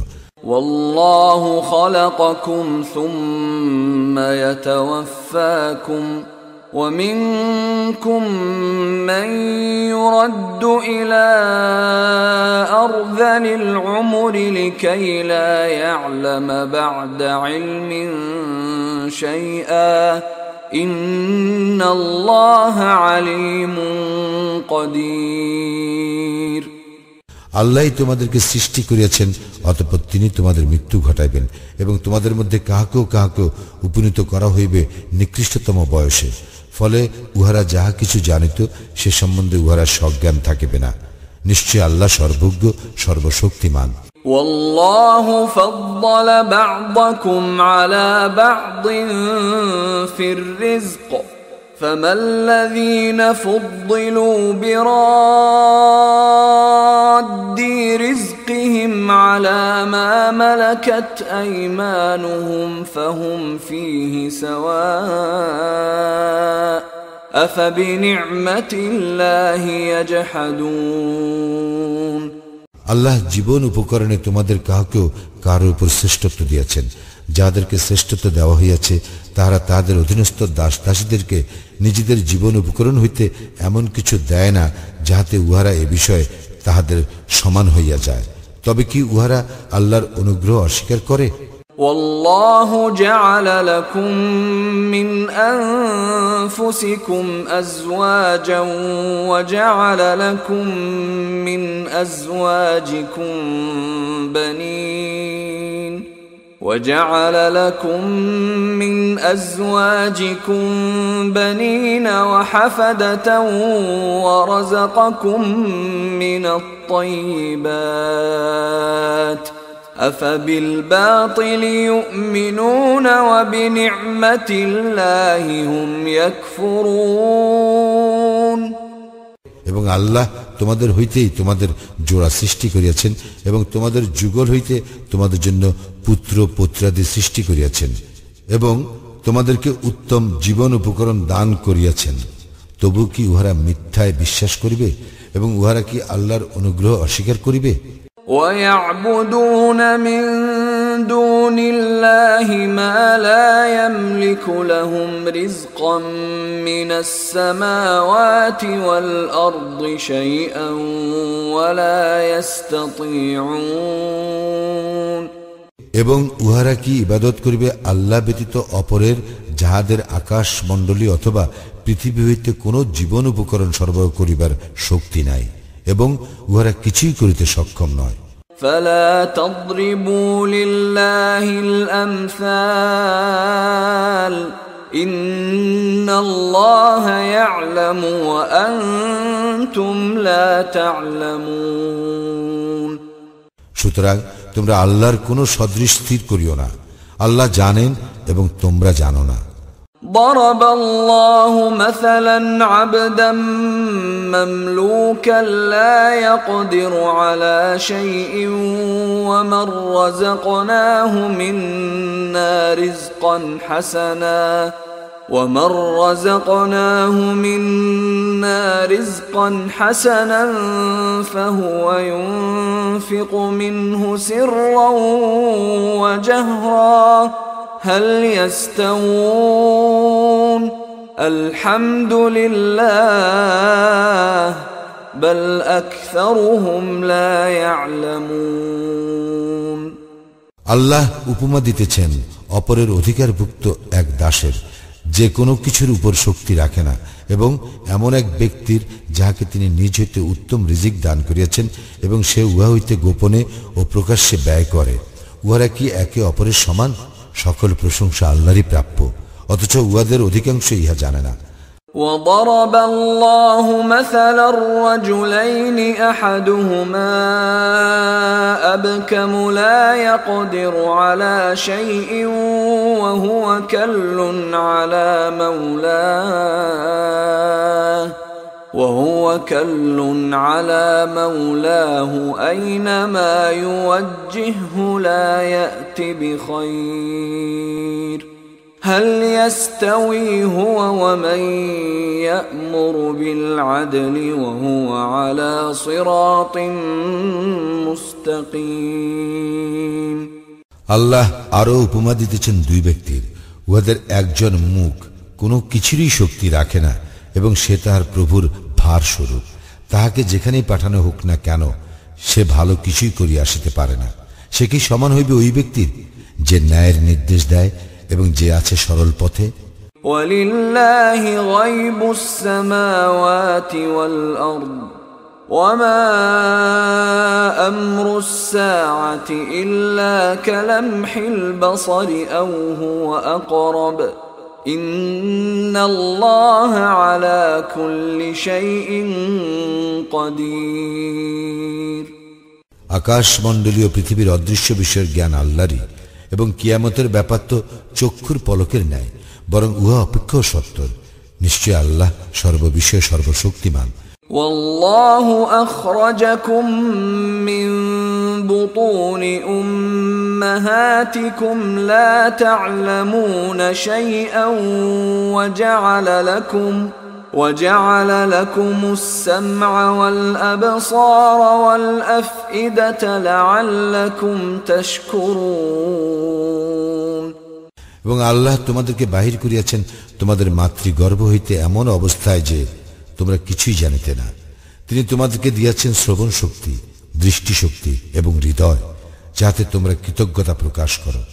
والله خلقكم ثم يتوفاكم ومنكم من يرد إلى أرذل العمر لكي لا يعلم بعد علم شيئا إن الله عليم قدير আল্লাহই তোমাদেরকে সৃষ্টি করিয়াছেন, অতঃপর তিনি তোমাদের মৃত্যু ঘটাইবেন এবং তোমাদের মধ্যে কাহাকেও কাহাকেও উপনীত করা হইবে নিকৃষ্টতম বয়সে। ফলে উহারা যাহা কিছু জানিত সে সম্বন্ধে উহারা সজ্ঞান থাকিবে না। নিশ্চয় আল্লাহ সর্বজ্ঞ সর্বশক্তিমান। والله فضل بعضكم على بعض في الرزق فما الذين فضلوا براد رزقهم على ما ملكت أيمانهم فهم فيه سواء أفبنعمة الله يجحدون আল্লাহ জীবন উপকরণে তোমাদের কাহাকেও কারো উপর শ্রেষ্ঠত্ব দিয়েছেন। যাদেরকে শ্রেষ্ঠত্ব দেওয়া হইয়াছে তাহারা তাহাদের অধীনস্থ দাস দাসীদেরকে নিজেদের জীবন উপকরণ হইতে এমন কিছু দেয় না যাহাতে উহারা এ বিষয়ে তাহাদের সমান হইয়া যায়। তবে কি উহারা আল্লাহর অনুগ্রহ অস্বীকার করে? والله جعل لكم من أنفسكم أزواجا وجعل لكم من أزواجكم بنين وحفدة ورزقكم من الطيبات أفبالباطل يؤمنون وبنعمة الله هم يكفرون এবং আল্লাহ তোমাদের হইতেই তোমাদের জোড়া সৃষ্টি করিয়াছেন এবং তোমাদের যুগল হইতে তোমাদের জন্য পুত্র পুত্রাদি সৃষ্টি করিয়াছেন এবং তোমাদেরকে উত্তম জীবন উপকরণ দান করিয়াছেন। তবু কি উহারা মিথ্যায় বিশ্বাস করিবে এবং উহারা কি আল্লাহর অনুগ্রহ অস্বীকার করিবে? ويعبدون من دون الله ما لا يملك لهم رزقا من السماوات والأرض شيئا ولا يستطيعون এবং উহারা কি ইবাদত করিবে আল্লাহ ব্যতীত অপরের, যাহাদের আকাশ মণ্ডলী অথবা পৃথিবী হইতে কোনো জীবন উপকরণ সরবরাহ করিবার শক্তি নাই এবং উহারা কিছুই করিতে সক্ষম নয়। فلا تضربوا لله الأمثال إن الله يعلم وأنتم لا تعلمون সুতরাং তোমরা আল্লাহর কোনো সদৃশ স্থির করিও না, আল্লাহ জানেন এবং তোমরা জানো না। ضرب الله مثلا عبدا مملوكا لا يقدر على شيء ومن رزقناه منا رزقا حسنا فهو ينفق منه سرا وجهرا هل يستوون الحمد لله بل أكثرهم لا يعلمون আল্লাহ উপমা দিতেছেন অপরের অধিকারভুক্ত এক দাসের, যে কোনো কিছুর উপর শক্তি রাখে না, এবং এমন এক ব্যক্তির যাহাকে তিনি নিজ হইতে উত্তম রিজিক দান করিয়াছেন এবং সে উহা হইতে গোপনে ও প্রকাশ্যে ব্যয় করে। উহারা কি একে অপরের সমান? সকল প্রশংসা আল্লাহরই প্রাপ্য, অথচ উহাদের অধিকাংশ ইহা জানে না। وضرب الله مثلا الرجلين أحدهما أبكم لا يقدر على شيء وهو كل على مولاه أينما يوجهه لا يأتي بخير هل يستوي هو ومن يأمر بالعدل وهو على صراط مستقيم আল্লাহ আরো উপমা দিতেছেন দুই ব্যক্তির, উহাদের একজন মুখ কোনো কিছুরই শক্তি রাখে না এবং সে তাহার প্রভুর ভার স্বরূপ। তাহাকে যেখানেই পাঠানো হোক না কেন সে ভালো কিছুই করিয়া আসিতে পারে না। সে কি সমান হইবে ওই ব্যক্তির যে ন্যায়ের নির্দেশ দেয় এবং যে আছে সরল পথে? ওয়ালিল্লাহি গায়বুস সামাওয়াতি ওয়াল আরদ ওয়ামা আমরুস সাআতি ইল্লা কালামহিল বাসারি আও হুয়া আকরাব ইন্নাল্লাহা আলা কুল্লি শাইইন কাদির। আকাশমণ্ডলীয় পৃথিবীর অদৃশ্য বিষয়ের জ্ঞান আল্লাহরই, এবং কিয়ামতের ব্যাপার তো চক্ষুর পলকের ন্যায়, বরং উহা অপেক্ষাও সত্তর। নিশ্চয় আল্লাহ সর্ববিষয়ে সর্বশক্তিমান। ওয়াল্লাহু আখরাজাকুম মিন বুতুনি উম্মাহাতিকুম লা তা'লামুনা শাইআন وجعل لكم السمع والأبصار والأفئدة لعلكم تشكرون। এবং আল্লাহ তোমাদেরকে বাহির করিয়াছেন তোমাদের মাতৃগর্ভ হইতে এমন অবস্থায় যে তোমরা কিছুই জানিতে না। তিনি তোমাদেরকে দিয়াছেন শ্রবণ শক্তি, দৃষ্টি শক্তি এবং হৃদয়, যাতে তোমরা কৃতজ্ঞতা প্রকাশ করো।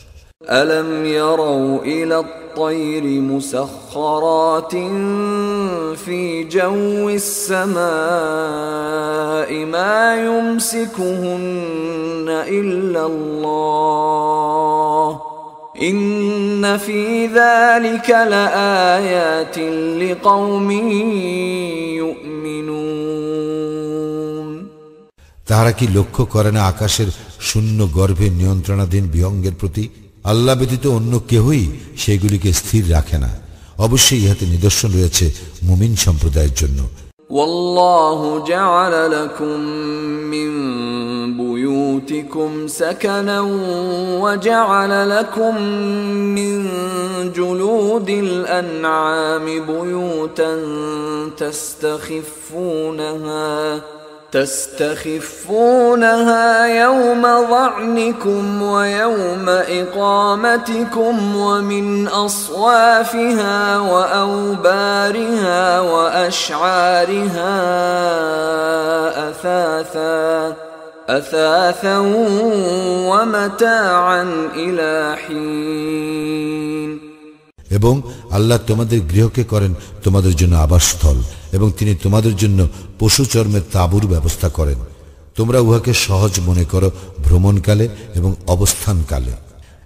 ألم يروا إلى الطير مسخرات في جو السماء ما يمسكهن إلا الله إن في ذلك لآيات لقوم يؤمنون। তাহারা কি লক্ষ্য করে না আকাশের শূন্য গর্ভে নিয়ন্ত্রণাধীন বিহঙ্গের প্রতি? আল্লাহ ব্যতীত অন্য কেহই সেগুলিকে স্থির রাখে না। অবশ্যই ইহাতে নিদর্শন রয়েছে মুমিন সম্প্রদায়ের জন্য। ওয়াল্লাহু জাআলা লাকুম মিন বুয়ুতিকুম সাকানান ওয়া জাআলা লাকুম মিন জুলুদিল আনআমি বুয়ুতান تستخفونها يوم ظعنكم ويوم إقامتكم ومن أصوافها وأوبارها وأشعارها أثاثا ومتاعا إلى حين। এবং আল্লাহ তোমাদের গৃহকে করেন তোমাদের জন্য আবাসস্থল, এবং তিনি তোমাদের জন্য পশু চর্মের তাঁবুর ব্যবস্থা করেন। তোমরা উহাকে সহজ মনে করো ভ্রমণকালে এবং অবস্থানকালে,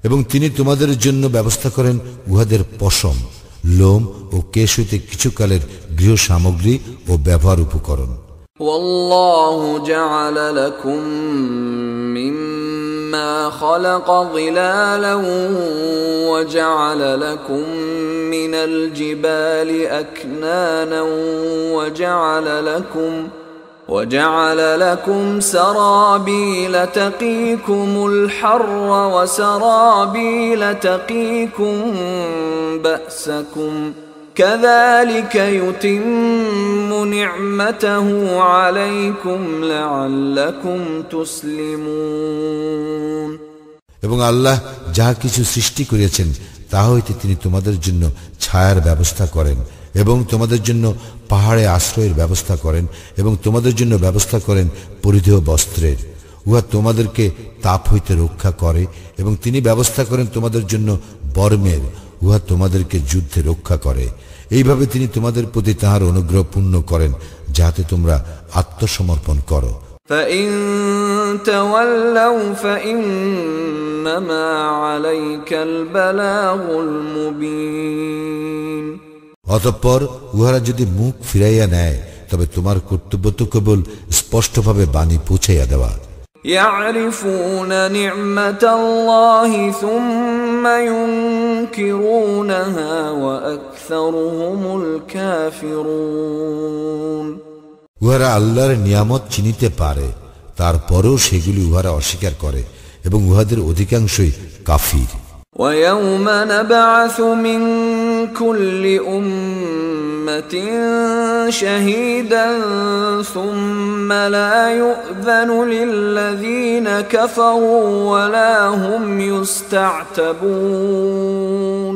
এবং তিনি তোমাদের জন্য ব্যবস্থা করেন উহাদের পশম, লোম ও কেশ হইতে কিছুকালের গৃহ সামগ্রী ও ব্যবহার উপকরণ। والله جعل لكم مما خلق ظلالا وجعل لكم من الجبال أكنانا وجعل لكم سرابيل تقيكم الحر وسرابيل تقيكم بأسكم كذلك يتم نعمته عليكم لعلكم تسلمون। এবং আল্লাহ যাহা কিছু সৃষ্টি করিয়াছেন তাহা হইতে তিনি তোমাদের জন্য ছায়ার ব্যবস্থা করেন, এবং তোমাদের জন্য পাহাড়ে আশ্রয়ের ব্যবস্থা করেন, এবং তোমাদের জন্য ব্যবস্থা করেন পরিধেয় বস্ত্রের। উহা তোমাদেরকে তাপ হইতে রক্ষা করে, এবং তিনি ব্যবস্থা করেন তোমাদের জন্য বর্মের, উহা তোমাদেরকে যুদ্ধে রক্ষা করে। এইভাবে তিনি তোমাদের প্রতি তাহার অনুগ্রহ পূর্ণ করেন যাতে তোমরা আত্মসমর্পণ করো। فإن تولوا فإنما عليك البلاغ المبين। অতঃপর উহারা যদি মুখ ফিরাইয়া নেয় তবে তোমার কর্তব্য তো কেবল স্পষ্টভাবে বাণী পৌঁছাইয়া দেওয়া। يعرفون نعمة الله ثم ينكرونها وأكثرهم الكافرون। উহারা আল্লাহর নিয়ামত চিনিতে পারে, তারপরও সেগুলি উহারা অস্বীকার করে, এবং উহাদের অধিকাংশই কাফির। ويوم نبعث من كل أمة شهيدا ثم لا يؤذن للذين كفروا ولا هم يستعتبون।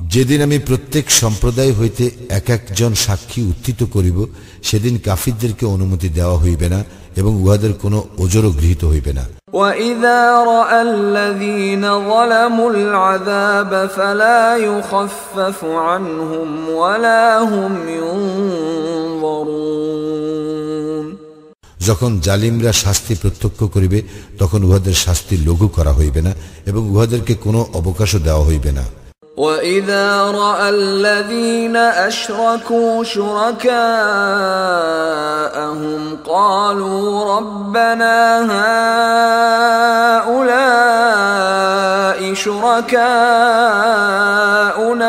যেদিন আমি প্রত্যেক সম্প্রদায় হইতে এক একজন সাক্ষী উত্থিত করিব, সেদিন কাফিরদেরকে অনুমতি দেওয়া হইবে না এবং উহাদের কোনো ওজরও গৃহীত হইবে না। وَإِذَا رَأَى الَّذِينَ ظَلَمُوا الْعَذَابَ فَلَا يُخَفَّفُ عَنْهُمْ وَلَا هُمْ يُنظَرُونَ। যখন জালিমরা শাস্তি প্রত্যক্ষ করিবে, তখন উহাদের শাস্তি লঘু করা হইবে না এবং উহাদেরকে কোনো অবকাশও দেওয়া হইবে না। وَإِذَا رَأَى الَّذِينَ أَشْرَكُوا شُرَكَاءَهُمْ قَالُوا رَبَّنَا هَؤُلَاءِ شُرَكَاؤُنَا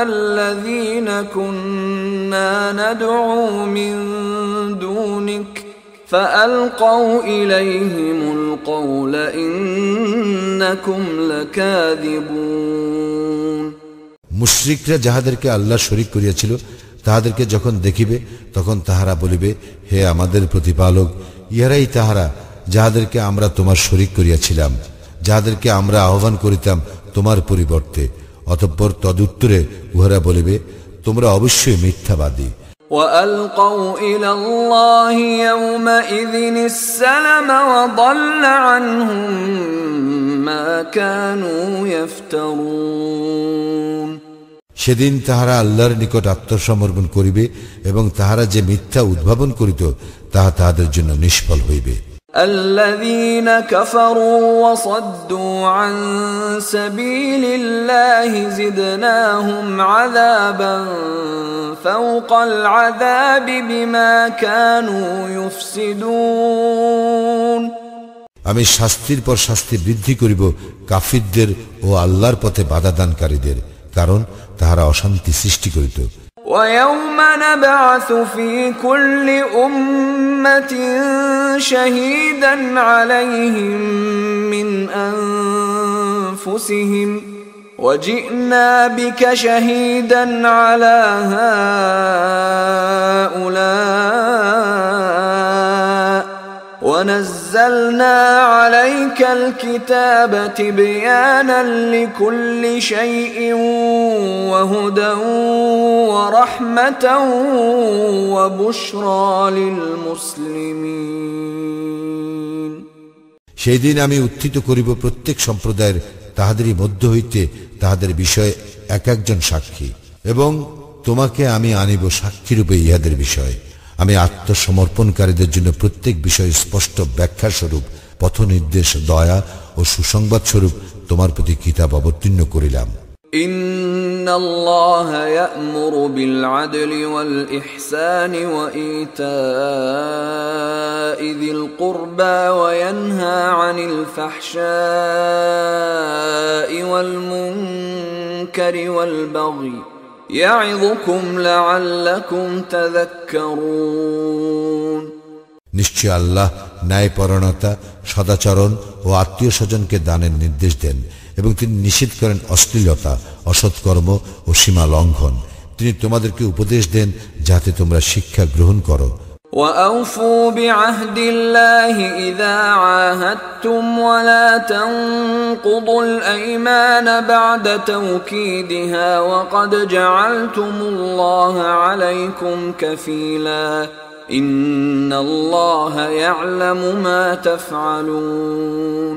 الَّذِينَ كُنَّا نَدْعُو مِن دُونِكَ فَأَلْقَوْا إِلَيْهِمُ الْقَوْلَ إِنَّكُمْ لَكَاذِبُونَ। মুশরিকরা যাহাদেরকে আল্লাহ শরীক করিয়াছিল, তাহাদেরকে যখন দেখিবে, তখন তাহারা বলিবে, হে আমাদের প্রতিপালক, ইহারাই তাহারা যাহাদেরকে আমরা তোমার শরীক করিয়াছিলাম, যাহাদেরকে আমরা আহ্বান করিতাম তোমার পরিবর্তে। অতঃপর তদুত্তরে উহারা বলিবে, তোমরা অবশ্যই মিথ্যাবাদী। وَأَلْقَوْا إِلَى اللَّهِ يَوْمَئِذٍ السَّلَمَ وَضَلَّ عَنْهُمْ مَا كَانُوا يَفْتَرُونَ। সেদিন তাহারা আল্লাহর নিকট আত্মসমর্পণ করিবে এবং তাহারা যে মিথ্যা উদ্ভাবন করিত, তাহা তাহাদের জন্য নিষ্ফল হইবে। الذين كفروا وصدوا عن سبيل الله زدناهم عذابا فوق العذاب بما كانوا يفسدون। আমি শাস্তির পর শাস্তি বৃদ্ধি করিব কাফিরদের ও আল্লাহর পথে বাধা দানকারীদের, কারণ তাহারা অশান্তি সৃষ্টি করিত। وَيَوْمَ نَبْعَثُ فِي كُلِّ أُمَّةٍ شَهِيدًا عَلَيْهِمْ مِنْ أَنفُسِهِمْ وَجِئْنَا بِكَ شَهِيدًا عَلَى هَؤُلَاءِ وَنَزَّلْنَا عَلَيْكَ الْكِتَابَ تِبْيَانًا لِكُلِّ شَيْءٍ وَهُدًى وَرَحْمَةً وَبُشْرَى لِلْمُسْلِمِينَ। সেই দিন আমি উত্থিত করিব প্রত্যেক সম্প্রদায়ের তাহাদেরই মধ্য হইতে তাহাদের বিষয়ে এক একজন সাক্ষী, এবং তোমাকে আমি আনিব সাক্ষীরূপে ইহাদের বিষয়ে। আমি আত্মসমর্পণকারীদের জন্য প্রত্যেক বিষয়ে স্পষ্ট ব্যাখ্যা স্বরূপ পথ নির্দেশ, দয়া ও সুসংবাদ স্বরূপ তোমার প্রতি কিতাব অবতীর্ণ করিলাম। ইন্নাল্লাহা ইয়া'মুরু বিল আদলি ওয়াল ইহসানি ওয়া ইতা'i যিল কুরবা ওয়া ইয়ানহা আনিল ফাহশা'i ওয়াল মুনকারি ওয়াল বাগই يَعِظُكُمْ لَعَلَّكُمْ تَذَكَّرُونَ। নিশ্চয় আল্লাহ ন্যায়পরায়ণতা, সদাচরণ ও আত্মীয় স্বজনকে দানের নির্দেশ দেন এবং তিনি নিষেধ করেন অশ্লীলতা, অসৎকর্ম ও সীমা লঙ্ঘন। তিনি তোমাদেরকে উপদেশ দেন যাতে তোমরা শিক্ষা গ্রহণ করো। وَأَوْفُوا بِعَهْدِ اللَّهِ إِذَا عَاهَدتُّمْ وَلَا تَنقُضُوا الْأَيْمَانَ بَعْدَ تَوْكِيدِهَا وَقَدْ جَعَلْتُمُ اللَّهَ عَلَيْكُمْ كَفِيلًا إِنَّ اللَّهَ يَعْلَمُ مَا تَفْعَلُونَ।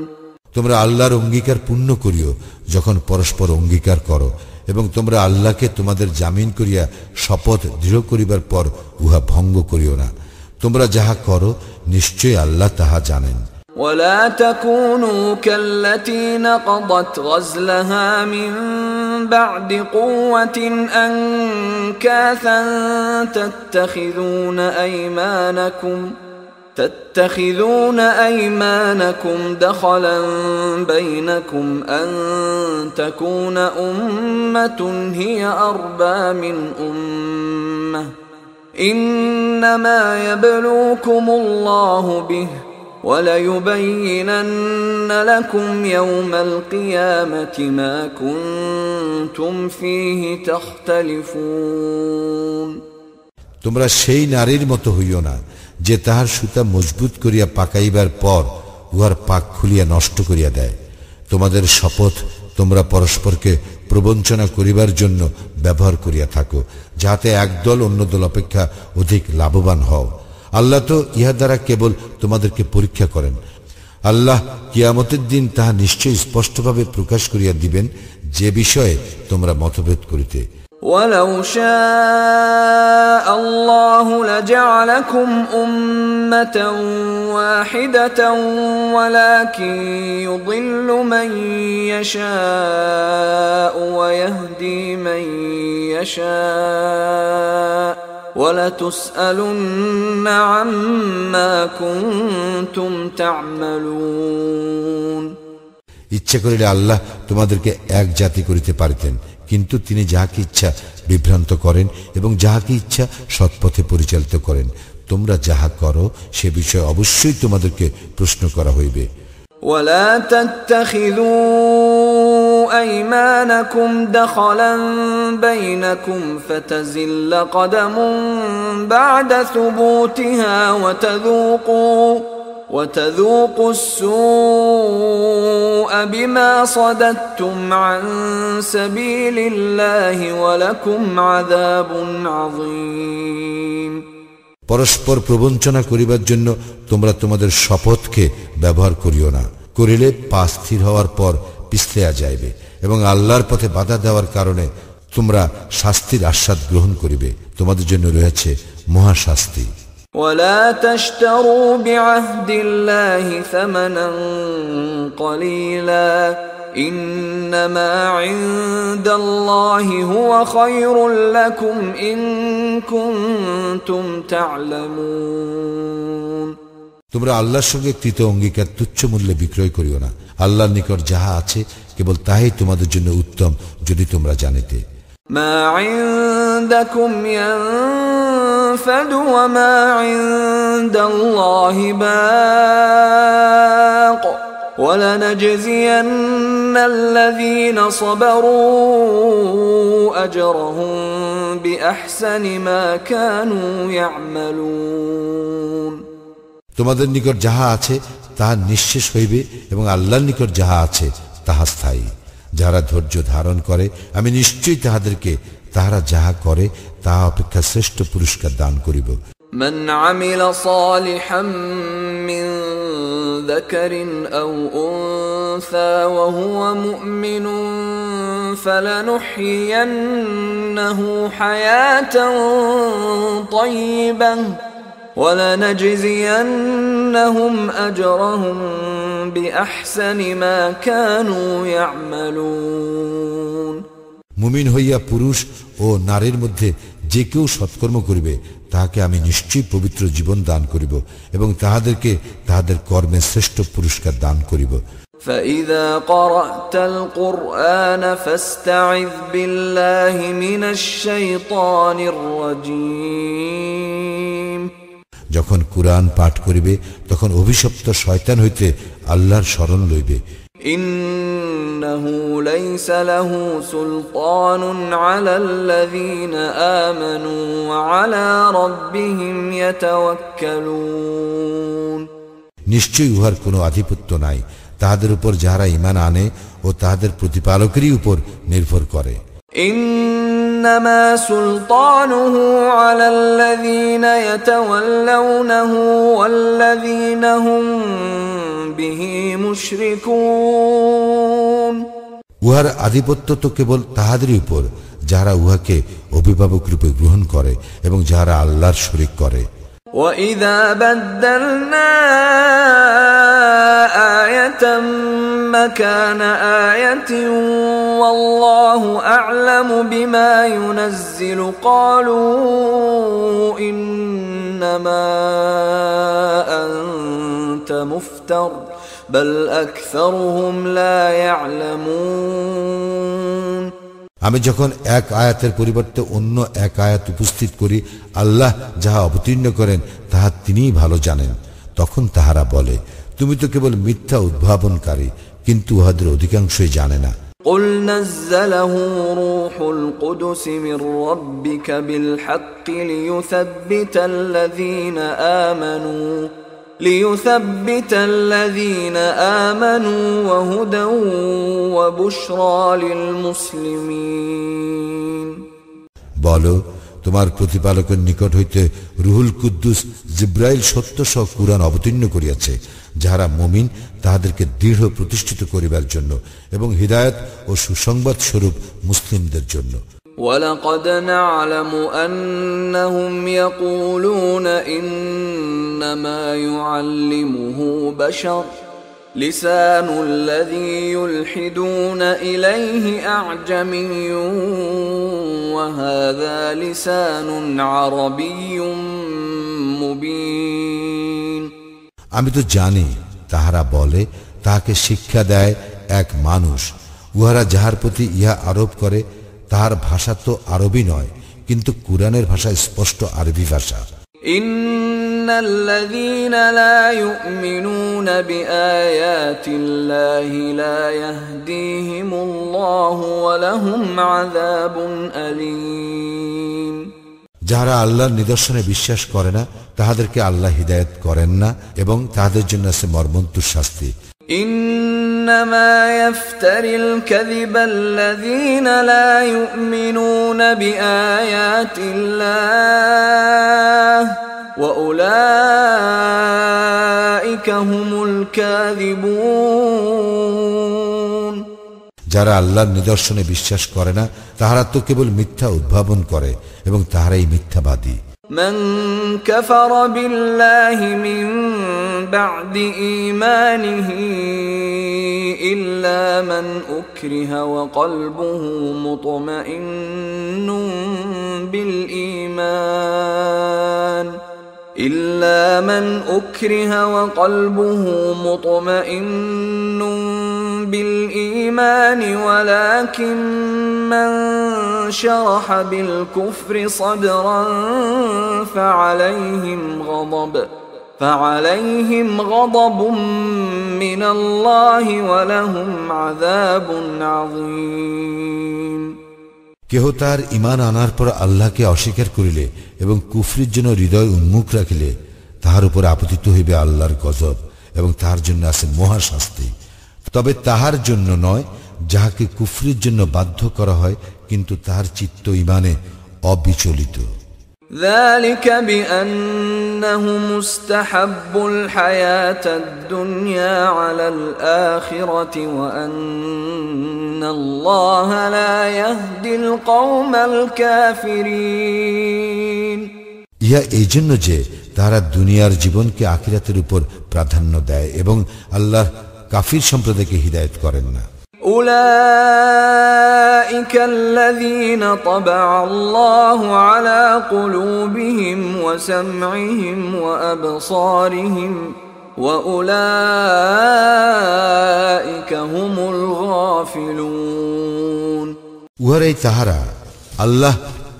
তোমরা আল্লাহর অঙ্গীকার পূর্ণ করিও যখন পরস্পর অঙ্গীকার করো, এবং তোমরা আল্লাহকে তোমাদের জামিন করিয়া শপথ দৃঢ় করিবার পর উহা ভঙ্গ করিও না। তোমরা যাহা করো নিশ্চয় আল্লাহ তাহা জানেন। ولا تكونوا كالتي نقضت غزلها من بعد قوة أنكاثا تتخذون أيمانكم دخلا بينكم أن تكون أمة هي أربى من أمة إنما يبلوكم الله به وَلَيُبَيِّنَنَّ لَكُمْ يَوْمَ الْقِيَامَةِ مَا كُنْتُمْ فِيهِ تَخْتَلِفُونَ। তোমরা সেই নারীর মতো হইও না যে তাহার সুতা মজবুত করিয়া পাকাইবার পর উহার পাক খুলিয়া নষ্ট করিয়া দেয়। তোমাদের শপথ তোমরা পরস্পরকে প্রবঞ্চনা করিবার জন্য ব্যবহার করিয়া থাকো, যাতে একদল অন্য দল অপেক্ষা অধিক লাভবান হও। আল্লাহ তো ইহা দ্বারা কেবল তোমাদেরকে পরীক্ষা করেন। আল্লাহ কিয়ামতের দিন তাহা নিশ্চয়ই স্পষ্টভাবে প্রকাশ করিয়া দিবেন, যে বিষয়ে তোমরা মতভেদ করিতে। وَلَوْ شَاءَ اللَّهُ لَجَعَلَكُمْ أُمَّةً وَاحِدَةً وَلَكِنْ يُضِلُّ مَنْ يَشَاءُ وَيَهْدِي مَنْ يَشَاءُ وَلَتُسْأَلُنَّ عَمَّا كُنْتُمْ تَعْمَلُونَ। ইচ্ছা করিলে আল্লাহ তোমাদেরকে এক জাতি করিতে পারিতেন, কিন্তু তিনি যাহাকে ইচ্ছা বিভ্রান্ত করেন এবং যাহাকে ইচ্ছা সৎপথে পরিচালিত করেন। তোমরা যাহা করো সে বিষয়ে অবশ্যই তোমাদেরকে প্রশ্ন করা হইবে। ولا تتخذوا أيمانكم دخلا بينكم فتزل قدم بعد ثبوتها وتذوقوا السوء بما صددتم عن سبيل الله ولكم عذاب عظيم। পরস্পর প্রবঞ্চনা করিবার জন্য তোমরা তোমাদের শপথকে ব্যবহার করিও না, করিলে পা স্থির হওয়ার পর পিছলিয়া যাইবে এবং আল্লাহর পথে বাধা দেওয়ার কারণে তোমরা শাস্তির আস্বাদ গ্রহণ করিবে। তোমাদের জন্য রয়েছে মহাশাস্তি। ولا تشتروا بعهد الله ثمنا قليلا إنما عند الله هو خير لكم إن كنتم تعلمون। তোমরা আল্লাহর সঙ্গে কৃত অঙ্গীকার তুচ্ছ মূল্যে বিক্রয় করিও না। আল্লাহর নিকট যাহা আছে কেবল তাহাই তোমাদের জন্য উত্তম, যদি তোমরা জানিতে। ما عندكم ينفد وما عند الله باق ولنجزين الذين صبروا أجرهم بأحسن ما كانوا يعملون। তোমাদের নিকট যাহা আছে তাহা নিঃশেষ হইবে এবং আল্লাহর নিকট যাহা আছে তাহা স্থায়ী। যারা ধৈর্য ধারণ করে আমি নিশ্চয়ই তাহাদেরকে তাহারা যাহা করে তাহা অপেক্ষা শ্রেষ্ঠ পুরস্কার দান করিব। من عمل صالحا من ذكر أو أنثى وهو مؤمن فلنحيينه حياة طيبة ولنجزينهم أجرهم بأحسن ما كانوا يعملون। মুমিন হইয়া পুরুষ ও নারীর মধ্যে যে কেউ সৎকর্ম করিবে তাহাকে আমি নিশ্চয়ই পবিত্র জীবন দান করিব এবং তাহাদেরকে তাহাদের কর্মের শ্রেষ্ঠ পুরস্কার দান করিব। فإذا قرأت القرآن فاستعذ بالله من الشيطان الرجيم। যখন কুরআন পাঠ করিবে তখন অভিশপ্ত শয়তান হইতে আল্লাহর শরণ লইবে। إنه ليس له سلطان على الذين آمنوا وعلى ربهم يتوكلون। নিশ্চয়ই উহার কোনো আধিপত্য নাই তাহাদের উপর যাহারা ঈমান আনে ও তাহাদের প্রতিপালকেরই উপর নির্ভর করে। إنما سلطانه على الذين يتولونه والذين هم به মুশরিকুন। উহার আধিপত্য তো কেবল তাহাদেরই উপর যাহারা উহাকে অভিভাবক রূপে গ্রহণ করে এবং যাহারা আল্লাহর শরীক করে। وَإِذَا بَدَّلْنَا آيَةً مَكَانَ آيَةٍ وَاللَّهُ أَعْلَمُ بِمَا يُنَزِّلُ قَالُوا إِنَّمَا أَنْتَ مُفْتَرٍ بَلْ أَكْثَرُهُمْ لَا يَعْلَمُونَ। আমি যখন এক আয়াতের পরিবর্তে অন্য এক আয়াত উপস্থিত করি, আল্লাহ যাহা অবতীর্ণ করেন তাহা তিনিই ভালো জানেন। তখন তাহারা বলে, তুমি তো কেবল মিথ্যা উদ্ভাবনকারী, কিন্তু উহাদের অধিকাংশই জানে না। قُلْ نَزَّلَهُ رُوحُ الْقُدُسِ مِنْ رَبِّكَ بِالْحَقِّ لِيُثَبِّتَ الَّذِينَ آمَنُوا ليثبت الذين آمنوا وهدى وبشرى للمسلمين বলো, তোমার প্রতিপালকের নিকট হইতে রুহুল কুদ্দুস জিব্রাইল সত্য সহ কুরআন অবতীর্ণ করিয়াছে, যাহারা মুমিন তাহাদেরকে দৃঢ় প্রতিষ্ঠিত করিবার জন্য এবং হিদায়াত ও সুসংবাদ স্বরূপ মুসলিমদের জন্য। وَلَقَدْ نَعْلَمُ أَنَّهُمْ يَقُولُونَ إِنَّمَا يُعَلِّمُهُ بَشَرٌ لِسَانُ الَّذِي يُلْحِدُونَ إِلَيْهِ أَعْجَمِيٌّ وَهَذَا لِسَانٌ عَرَبِيٌّ مُبِينٌ। আমি তো জানি তাহারা বলে তাহাকে শিক্ষা দেয় এক মানুষ, উহারা যাহার প্রতি ইহা আরোপ করে তাহার ভাষা তো আরবি নয়, কিন্তু কুরআনের ভাষা স্পষ্ট আরবি ভাষা। ইন্নাল্লাযীনা লা ইউমিনুনা বিআয়াতিল্লাহি লা ইয়াহদিহিমুল্লাহু ওয়া লাহুম আযাবুন আলীম। যাহারা আল্লাহর নিদর্শনে বিশ্বাস করে না তাহাদেরকে আল্লাহ হিদায়াত করেন না এবং তাহাদের জন্য আছে মর্মন্তুদ শাস্তি। إنما يفتري الكذب الذين لا يؤمنون بآيات الله وأولئك هم الكاذبون। যারা আল্লাহর নিদর্শনে বিশ্বাস করে না তাহারা তো কেবল মিথ্যা উদ্ভাবন করে এবং তাহারাই মিথ্যাবাদী। من كفر بالله من بعد إيمانه إلا من أكره وقلبه مطمئن بالإيمان ولكن من شرح بالكفر صدرا فعليهم غضب من الله ولهم عذاب عظيم। কেহ তার ঈমান আনার পর আল্লাহকে অস্বীকার করিলে এবং কুফরির জন্য হৃদয় উন্মুখ রাখিলে তাহার উপর আপতিত হইবে আল্লাহর গজব এবং তাহার জন্য আছে মহা শাস্তি। তবে তাহার জন্য নয় যাহাকে কুফরির জন্য বাধ্য করা হয় কিন্তু তাহার চিত্ত ঈমানে অবিচলিত। ذلك بأنهم استحبوا الحياة الدنيا على الآخرة وأن الله لا يهدي القوم الكافرين। ইহা এই জন্য যে তারা দুনিয়ার জীবনকে আখিরাতের উপর প্রাধান্য দেয় এবং আল্লাহ কাফির সম্প্রদায়কে হিদায়াত করেন না। أولئك الذين طبع الله على قلوبهم وسمعهم وأبصارهم وأولئك هم الغافلون। উহারাই তাহারা আল্লাহ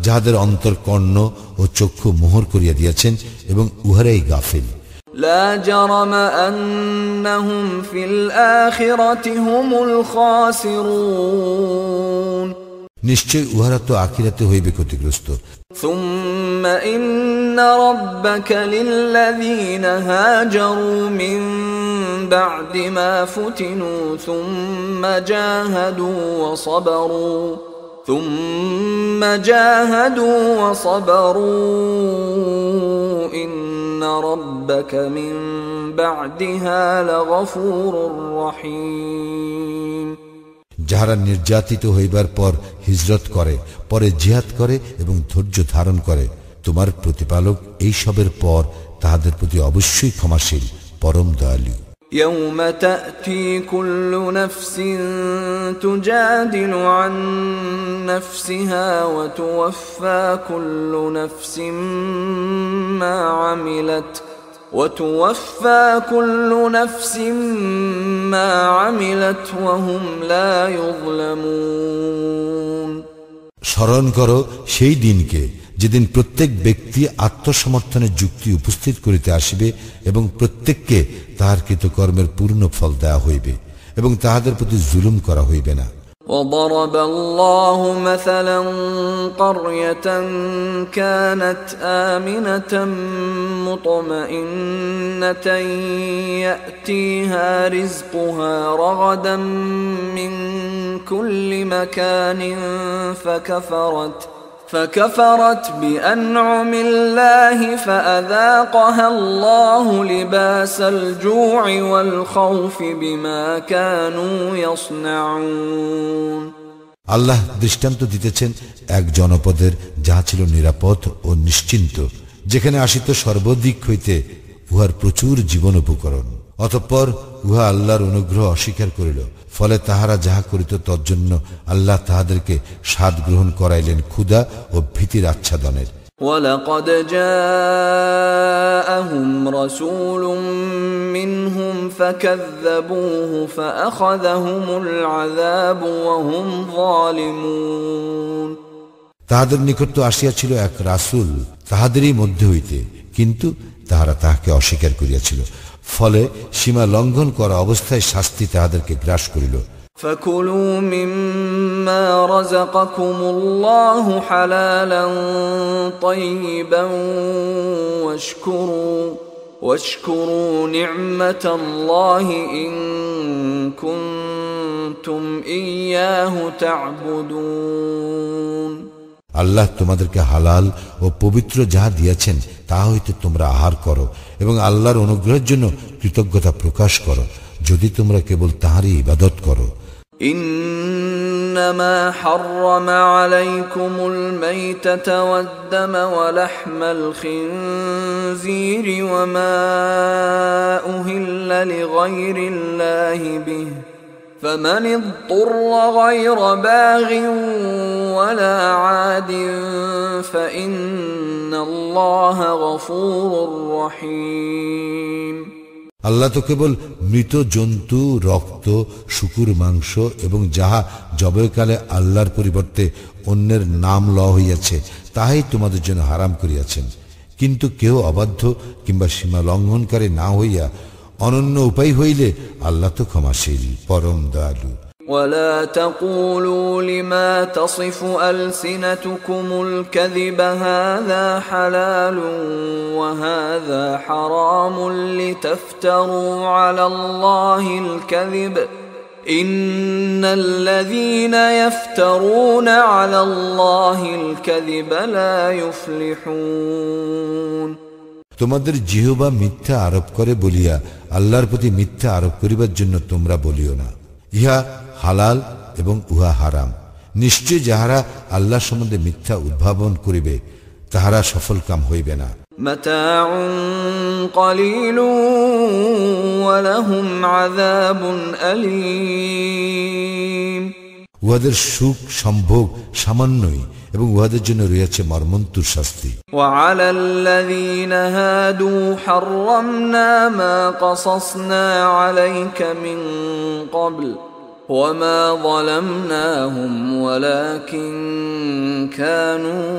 যাহাদের অন্তর কর্ণ ও চক্ষু মোহর করিয়া দিয়েছেন এবং উহারাই গাফিল। لا جرم أنهم في الآخرة هم الخاسرون। নিশ্চয় উহারা তো আখিরাতে হইবে ক্ষতিগ্রস্ত। ثم إن ربك للذين هاجروا من بعد ما فتنوا ثم جاهدوا وصبروا إن ربك من بعدها لغفور رحيم। যাহারা নির্যাতিত হইবার পর হিজরত করে, পরে জিহাদ করে এবং ধৈর্য ধারণ করে, তোমার প্রতিপালক এই সবের পর তাহাদের প্রতি অবশ্যই ক্ষমাশীল, পরম দয়ালু। يوم تأتي كل نفس تجادل عن نفسها وتوفى كل نفس ما عملت وهم لا يظلمون। স্মরণ করো সেই দিনকে যেদিন প্রত্যেক ব্যক্তি আত্মসমর্থনের যুক্তি উপস্থিত করিতে আসিবে এবং প্রত্যেককে তাহার কৃতকর্মের পূর্ণ ফল দেয়া হইবে এবং তাহাদের প্রতি জুলুম করা হইবে না। وضرب الله مثلا قرية كانت آمنة مطمئنة يأتيها رزقها رغدا من كل مكان فكفرت بأنعم الله فأذاقها الله لباس الجوع والخوف بما كانوا يصنعون আল্লাহ দৃষ্টান্ত দিতেছেন এক জনপদের যাহা ছিল নিরাপদ ও নিশ্চিন্ত, যেখানে আসিত সর্বদিক হইতে উহার প্রচুর জীবন উপকরণ। অতঃপর উহা আল্লাহর অনুগ্রহ অস্বীকার করিল, ফলে তাহারা যাহা করিত তজ্জন্য আল্লাহ তাহাদেরকে স্বাদ গ্রহণ করাইলেন ক্ষুধা ও ভীতির আচ্ছাদনের। وَلَقَدْ جَاءَهُمْ رَسُولٌ مِّنْهُمْ فَكَذَّبُوهُ فَأَخَذَهُمُ الْعَذَابُ وَهُمْ ظَالِمُونَ তাহাদের নিকট তো আসিয়াছিল এক রাসূল তাহাদেরই মধ্যে হইতে, কিন্তু তাহারা তাহাকে অস্বীকার করিয়াছিল, ফলে সীমা লঙ্ঘন করা অবস্থায় শাস্তি তাহাদেরকে গ্রাস করিল। فَكُلُوا مِمَّا رَزَقَكُمُ اللَّهُ حَلَالًا طَيِّبًا وَاشْكُرُوا نِعْمَةَ اللَّهِ إِن كُنتُمْ إِيَّاهُ تَعْبُدُونَ আল্লাহ তোমাদেরকে হালাল ও পবিত্র যাহা দিয়েছেন তাহা হইতে তোমরা আহার করো এবং আল্লাহর অনুগ্রহের জন্য কৃতজ্ঞতা প্রকাশ করো, যদি তোমরা কেবল তাহারই ইবাদত করো। إنما حرم عليكم الميتة والدم ولحم الخنزير وما أهل لغير الله به فمن اضطر غير باغ ولا عاد فإن الله غفور رحيم আল্লাহ তো কেবল মৃত জন্তু, রক্ত, শুকুর মাংস এবং যাহা জবাইকালে আল্লাহর পরিবর্তে অন্যের নাম লওয়া হইয়াছে তাহাই তোমাদের জন্য হারাম করিয়াছেন, কিন্তু কেউ অবাধ্য কিংবা সীমা লঙ্ঘনকারী না হইয়া অনন্য উপায় হইলে আল্লাহ তো ক্ষমাশীল, পরম দয়ালু। ولا تقولوا لما تصف ألسنتكم الكذب هذا حلال وهذا حرام لتفتروا على الله الكذب إن الذين يفترون على الله الكذب لا يفلحون তোমাদের জিহ্বা মিথ্যা আরোপ করে বলিয়া আল্লাহর প্রতি মিথ্যা আরোপ করিবার জন্য তোমরা বলিও না, ইহা হালাল এবং উহা হারাম। নিশ্চয় যাহারা আল্লাহ সম্বন্ধে মিথ্যা উদ্ভাবন করিবে তাহারা সফলকাম হইবে না। মাতাউন কালিলুন ওয়া লাহুম আযাবুন আলীম উহাদের সুখ সম্ভোগ সামান্যই এবং উহাদের জন্য রয়েছে মর্মন্তুর শাস্তি। ওয়া আলাল্লাযীনা হাদু হাররামনা মা ক্বাসাসনা আলাইকা মিন ক্বাবল وما ظلمناهم ولكن كانوا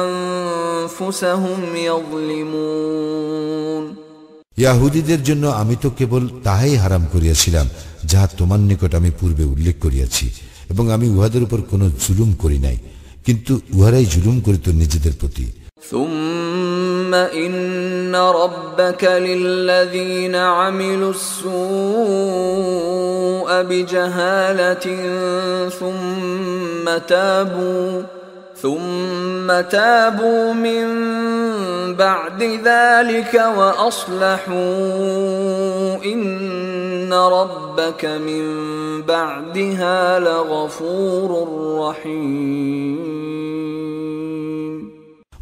أنفسهم يظلمون ইয়াহুদীদের জন্য আমি তো কেবল তাহাই হারাম করিয়াছিলাম যাহা তোমার নিকট আমি পূর্বে উল্লেখ করিয়াছি, এবং আমি উহাদের উপর কোনো জুলুম করি নাই, কিন্তু উহারাই জুলুম করিত নিজেদের প্রতি। ثم إن ربك للذين عملوا السوء بجهالة ثم تابوا من بعد ذلك وأصلحوا إن ربك من بعدها لغفور رحيم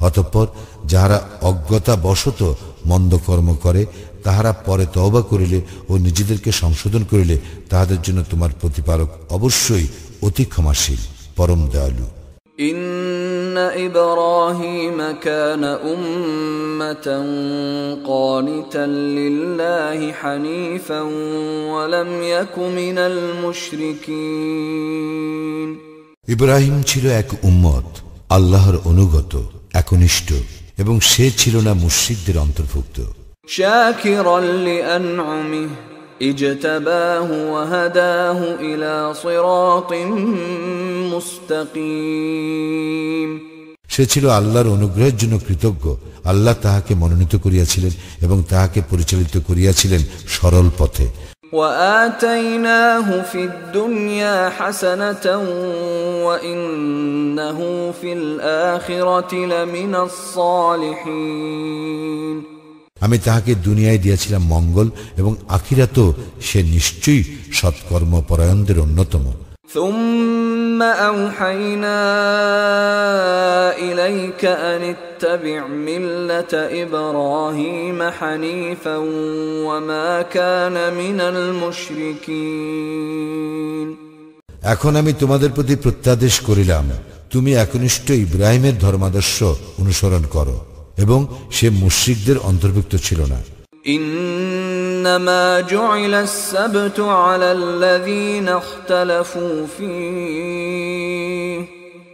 অতঃপর যাহারা অজ্ঞতা বশত মন্দ কর্ম করে তাহারা পরে তওবা করিলে ও নিজেদেরকে সংশোধন করিলে তাহাদের জন্য তোমার প্রতিপালক অবশ্যই অতি ক্ষমাশীল, পরম দয়ালু। إن إبراهيم كان أمة قانتا لله حنيفا ولم يك من المشركين ইব্রাহিম ছিল এক উম্মত, আল্লাহর অনুগত, একনিষ্ঠ, এবং সে ছিল না মুশরিকদের অন্তর্ভুক্ত। শাকিরান লিআনউমিহি اجتباه وهداه إلى صراط مستقيم সে ছিল আল্লাহর অনুগ্রহের জন্য কৃতজ্ঞ। আল্লাহ তাহাকে মনোনীত করিয়াছিলেন এবং তাহাকে পরিচালিত করিয়াছিলেন সরল পথে। وآتيناه في الدنيا حسنة وإنه في الآخرة لمن الصالحين আমি তাহাকে দুনিয়ায় দিয়েছিলাম মঙ্গল এবং আখিরাতেও সে নিশ্চয়ই সৎকর্ম পরায়ণদের অন্যতম। ثم أوحينا إليك أن اتبع ملة إبراهيم حنيفا وما كان من المشركين এখন আমি তোমাদের প্রতি প্রত্যাদেশ করিলাম, তুমি একনিষ্ঠ ইব্রাহিমের ধর্মাদর্শ অনুসরণ করো এবং সে মুশরিকদের অন্তর্ভুক্ত ছিল না। إنما جعل السبت على الذين اختلفوا فيه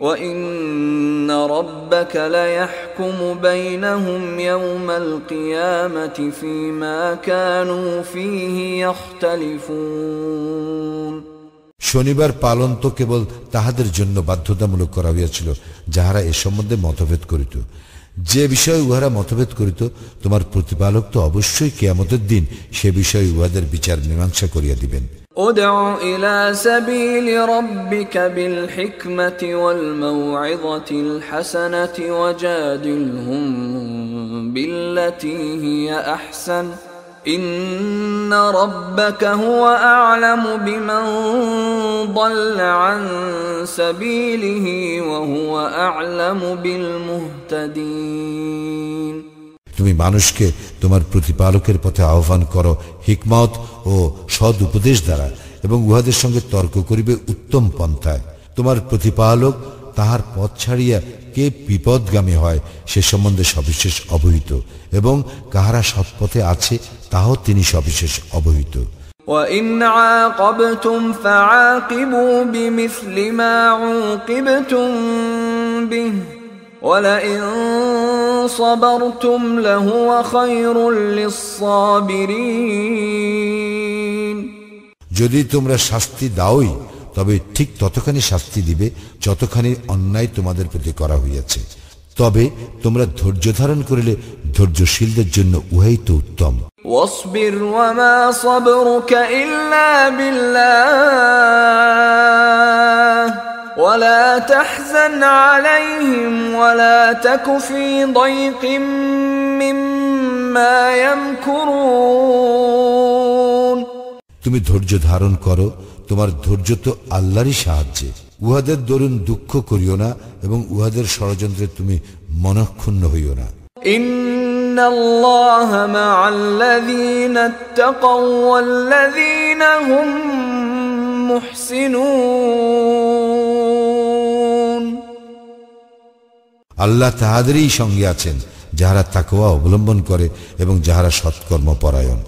وإن ربك ليحكم بينهم يوم القيامة فيما كانوا فيه يختلفون শনিবার পালন তো কেবল তাহাদের জন্য বাধ্যতামূলক করা হইয়াছিল যাহারা এ সম্বন্ধে মতভেদ করিত। যে বিষয়ে উহারা মতভেদ করিত, তোমার প্রতিপালক তো অবশ্যই কিয়ামতের দিন সে বিষয়ে উহাদের বিচার মীমাংসা করিয়া দিবেন। উদউ ইলা সাবিলি রাব্বিকা বিল হিকমাতি ওয়াল মাউইযাতিল হাসানাতি ওয়াজাদিলহুম বিল্লাতী হিয়া আহসান ইন্না রাব্বাকা হুয়া আ'লামু বিমান দাল্লা আন সাবিলিহি ওয়া হুয়া আ'লামু বিল মুহতাদিন। তুমি মানুষকে তোমার প্রতিপালকের পথে আহ্বান করো হিকমত ও সৎ উপদেশ দ্বারা এবং উহাদের সঙ্গে তর্ক করিবে উত্তম পন্থায়। তোমার প্রতিপালক তাহার পথ ছাড়িয়া কে বিপদগামী হয় সে সম্বন্ধে সবিশেষ অবহিত এবং কাহারা সৎপথে আছে তাও তিনি সবিশেষ অবহিত। وَإِنْ عَاقَبْتُمْ فَعَاقِبُوا بِمِثْلِ مَا عُوقِبْتُمْ بِهِ وَلَئِنْ صَبَرْتُمْ لَهُوَ خَيْرٌ لِلصَّابِرِينَ যদি তোমরা শাস্তি দাওই তবে ঠিক ততখানি শাস্তি দিবে যতখানি অন্যায় তোমাদের প্রতি করা হইয়াছে, তবে তোমরা ধৈর্য ধারণ করিলে ধৈর্যশীলদের জন্য উহাই তো উত্তম। واصبر وما صبرك إلا بالله ولا تحزن عليهم ولا تك في ضيق مما يمكرون তুমি ধৈর্য ধারণ করো, তোমার ধৈর্য তো আল্লাহরই সাহায্যে। উহাদের দরুন দুঃখ করিও না এবং উহাদের ষড়যন্ত্রে তুমি মনঃক্ষুণ্ণ হইও না। ইন্নাল্লাহা মা'আল্লাযীনা ইত্তাকাও ওয়াল্লাযীনা হুম মুহসিনুন আল্লাহ তাহাদেরই সঙ্গে আছেন যাহারা তাকওয়া অবলম্বন করে এবং যাহারা সৎকর্ম পরায়ণ।